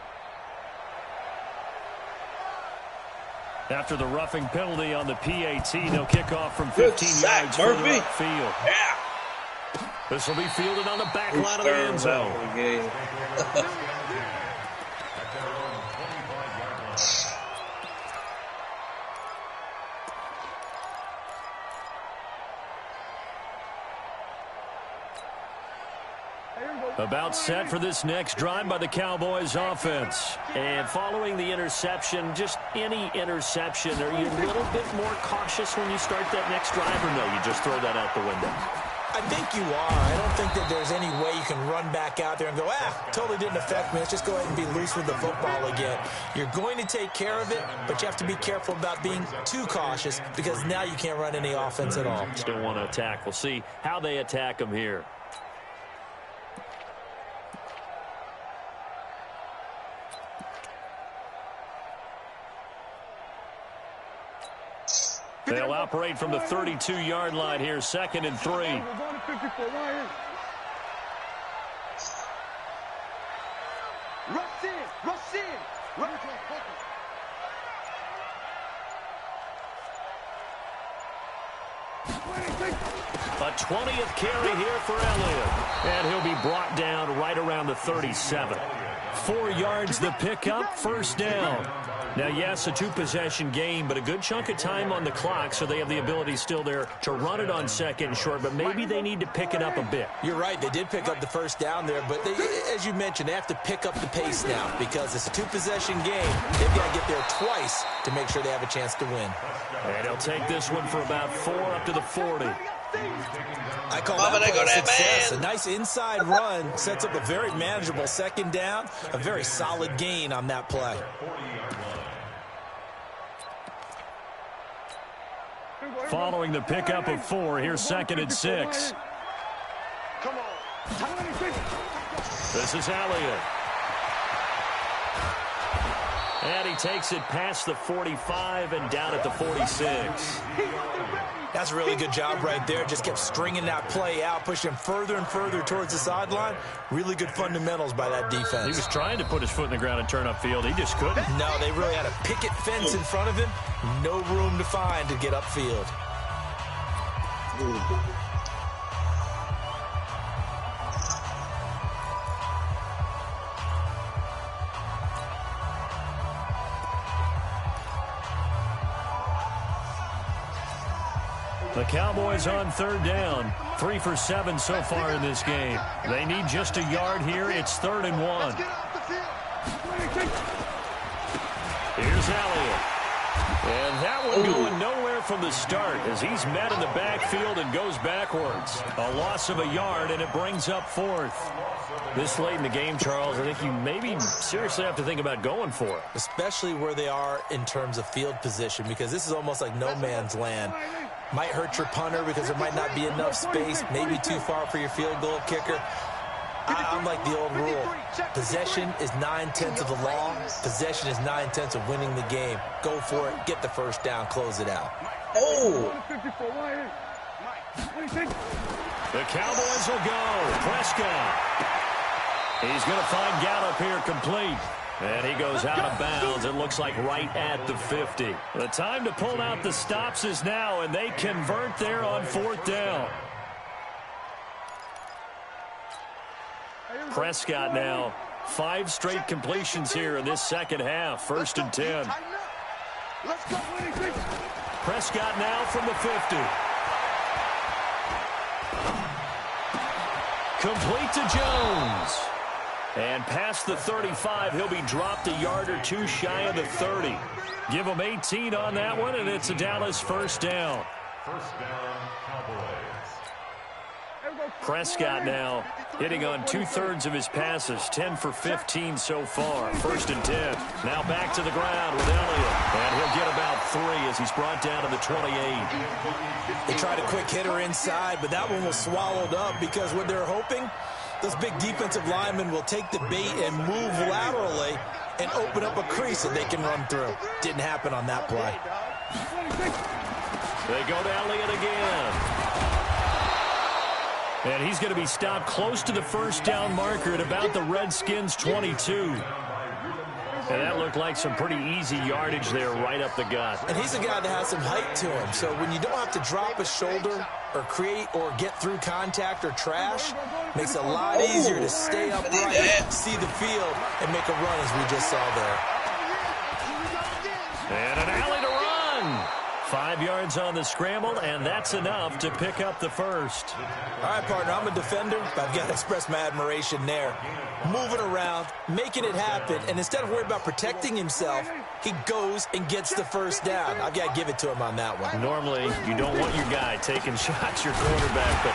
After the roughing penalty on the PAT, they'll kick off from 15 yards further upfield. Yeah. This will be fielded on the back line of the end zone. About set for this next drive by the Cowboys offense. And following the interception, just any interception, are you a little bit more cautious when you start that next drive, or no, you just throw that out the window? I think you are. I don't think that there's any way you can run back out there and go, totally didn't affect me. Let's just go ahead and be loose with the football again. You're going to take care of it, but you have to be careful about being too cautious because now you can't run any offense at all. Still want to attack. We'll see how they attack them here. They'll operate from the 32-yard line here, 2nd and 3. We're going to 54 right here. Rush in, rush in, rush in. A 20th carry here for Elliott. And he'll be brought down right around the 37. 4 yards the pickup, 1st down. Now, yes, a 2-possession game, but a good chunk of time on the clock, so they have the ability still there to run it on 2nd and short, but maybe they need to pick it up a bit. You're right. They did pick up the 1st down there, but they, as you mentioned, they have to pick up the pace now because it's a 2-possession game. They've got to get there twice to make sure they have a chance to win. And he'll take this one for about 4 up to the 40. I call that play a success. A nice inside run sets up a very manageable 2nd down, a very solid gain on that play. Following the pickup of 4, here's 2nd and 6. Come on. This is Elliott. And he takes it past the 45 and down at the 46. That's a really good job right there. Just kept stringing that play out, pushing him further and further towards the sideline. Really good fundamentals by that defense. He was trying to put his foot in the ground and turn upfield. He just couldn't. No, they really had a picket fence in front of him. No room to find to get upfield. The Cowboys on 3rd down. 3 for 7 so far in this game. They need just a yard here. It's 3rd and 1. Here's Elliott. And that one going nowhere from the start as he's met in the backfield and goes backwards. A loss of a yard, and it brings up 4th. This late in the game, Charles, I think you maybe seriously have to think about going for it. Especially where they are in terms of field position, because this is almost like no man's land. Might hurt your punter because there might not be enough space, maybe too far for your field goal kicker. I'm like the old rule. Possession is 9/10 of the law. Possession is 9/10 of winning the game. Go for it. Get the 1st down. Close it out. Oh! The Cowboys will go. Prescott. He's going to find Gallup here complete. And he goes out of bounds. It looks like right at the 50. The time to pull out the stops is now, and they convert there on 4th down. Prescott now 5 straight completions here in this second half. 1st and 10. Prescott now from the 50. Complete to Jones. And past the 35, he'll be dropped a yard or 2 shy of the 30. Give him 18 on that one, and it's a Dallas 1st down. 1st down, Cowboys. Prescott now hitting on 2/3 of his passes, 10 for 15 so far. 1st and 10. Now back to the ground with Elliott. And he'll get about 3 as he's brought down to the 28. They tried a quick hitter inside, but that one was swallowed up because what they're hoping, those big defensive linemen will take the bait and move laterally and open up a crease that they can run through. Didn't happen on that play. They go to Elliott again. And he's going to be stopped close to the 1st down marker at about the Redskins' 22. And that looked like some pretty easy yardage there right up the gut. And he's a guy that has some height to him. So when you don't have to drop a shoulder or create or get through contact or trash, makes it a lot easier to stay upright, see the field, and make a run as we just saw there. And an alley to run. 5 yards on the scramble, and that's enough to pick up the 1st. All right, partner, I'm a defender, but I've got to express my admiration there. Moving around, making it happen, and instead of worrying about protecting himself, he goes and gets the 1st down. I've got to give it to him on that one. Normally, you don't want your guy taking shots, your quarterback, but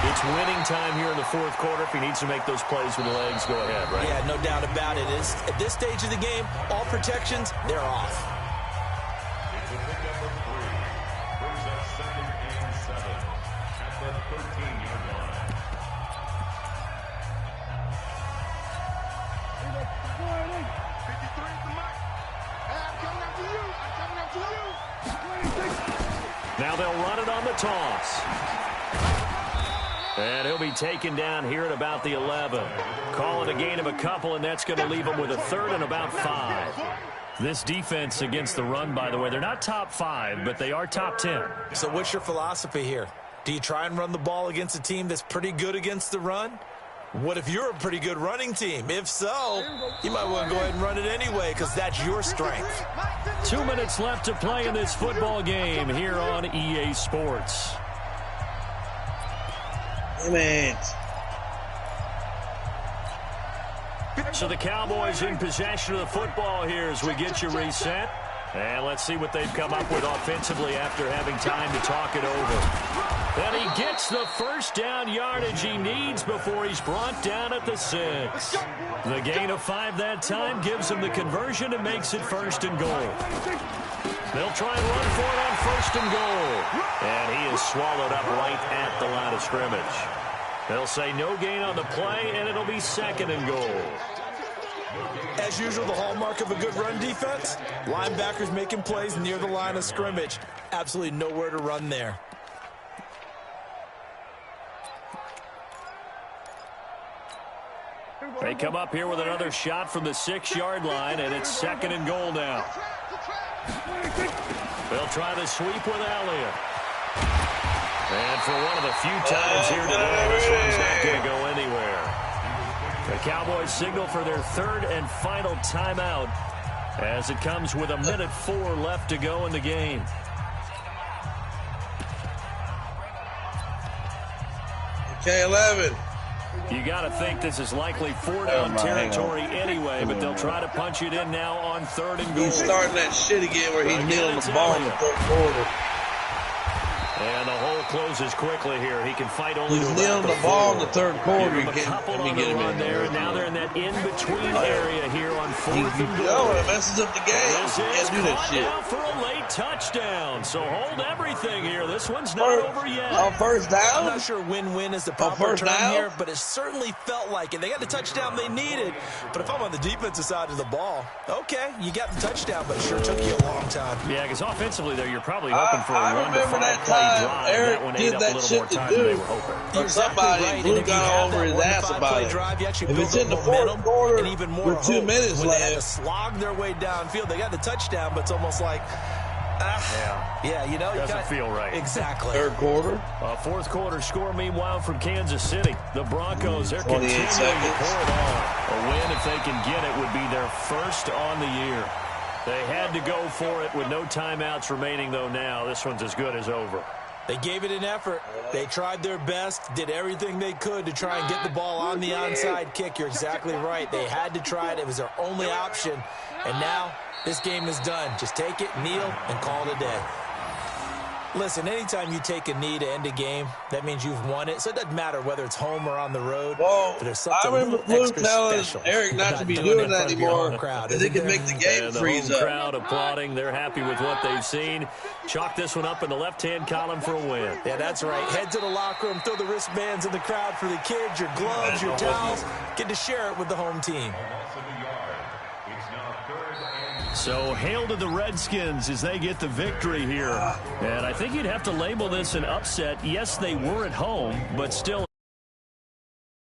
it's winning time here in the 4th quarter. If he needs to make those plays with the legs, go ahead, right? Yeah, no doubt about it. At this stage of the game, all protections, they're off. Now they'll run it on the toss. And he'll be taken down here at about the 11. Call it a gain of a couple, and that's going to leave him with a 3rd and about 5. This defense against the run, by the way, they're not top 5, but they are top 10. So what's your philosophy here? Do you try and run the ball against a team that's pretty good against the run? What if you're a pretty good running team? If so, you might want to go ahead and run it anyway because that's your strength. 2 minutes left to play in this football game here on EA Sports. Damn it. So the Cowboys in possession of the football here as we get you reset. And let's see what they've come up with offensively after having time to talk it over. And he gets the 1st down yardage he needs before he's brought down at the 6. The gain of 5 that time gives him the conversion and makes it 1st and goal. They'll try and run for it on 1st and goal. And he is swallowed up right at the line of scrimmage. They'll say no gain on the play, and it'll be 2nd and goal. As usual, the hallmark of a good run defense, linebackers making plays near the line of scrimmage. Absolutely nowhere to run there. They come up here with another shot from the 6-yard line, and it's 2nd and goal now. They'll try the sweep with Elliott. And for one of the few times here today, this one's not going to go anywhere. The Cowboys signal for their 3rd and final timeout as it comes with 1:04 left to go in the game. Okay, 11. You got to think this is likely 4-down territory anyway, but they'll try to punch it in now on 3rd and goal. He's starting that shit again where he's kneeling the ball in the 3rd quarter. And the hole closes quickly here. He can fight only He's to kneeling the ball in the 3rd quarter. Give him a couple on the run there, and now they're in that in-between area here on 4th and goal. Oh, it messes up the game. This You is can't do that shit. out for a late touchdown. So hold everything here. This one's not over yet. On 1st down? I'm not sure win-win is the proper term here, but it certainly felt like it. They got the touchdown they needed, but if I'm on the defensive side of the ball, okay, you got the touchdown, but it sure took you a long time. Yeah, because offensively there, you're probably hoping for a 1 to 5 play time, drive. Eric, that one ate give up a that little shit more to time than they do. were hoping. But somebody blew got over his ass about it. Drive, you actually if build it's in the momentum fourth quarter and even more with 2 hope. minutes when left, they had to slog their way downfield. They got the touchdown, but it's almost like, yeah, you know, doesn't feel right. Exactly. Third quarter. Fourth quarter score, meanwhile, from Kansas City. The Broncos, they're 28 continuing seconds. to pour it on. A win, if they can get it, would be their first on the year. They had to go for it with no timeouts remaining, though. Now this one's as good as over. They gave it an effort. They tried their best, did everything they could to try and get the ball on the onside kick. You're exactly right. They had to try it. It was their only option. And now this game is done. Just take it, kneel, and call it a day. Listen, anytime you take a knee to end a game, that means you've won it. So it doesn't matter whether it's home or on the road. Well, but there's something I remember Blue telling special Eric not to be doing that anymore because it can make the game And the freeze home up. crowd applauding. They're happy with what they've seen. Chalk this one up in the left-hand column for a win. Yeah, that's right. Head to the locker room, throw the wristbands in the crowd for the kids, your gloves, your towels. Get to share it with the home team. So hail to the Redskins as they get the victory here. And I think you'd have to label this an upset. Yes, they were at home, but still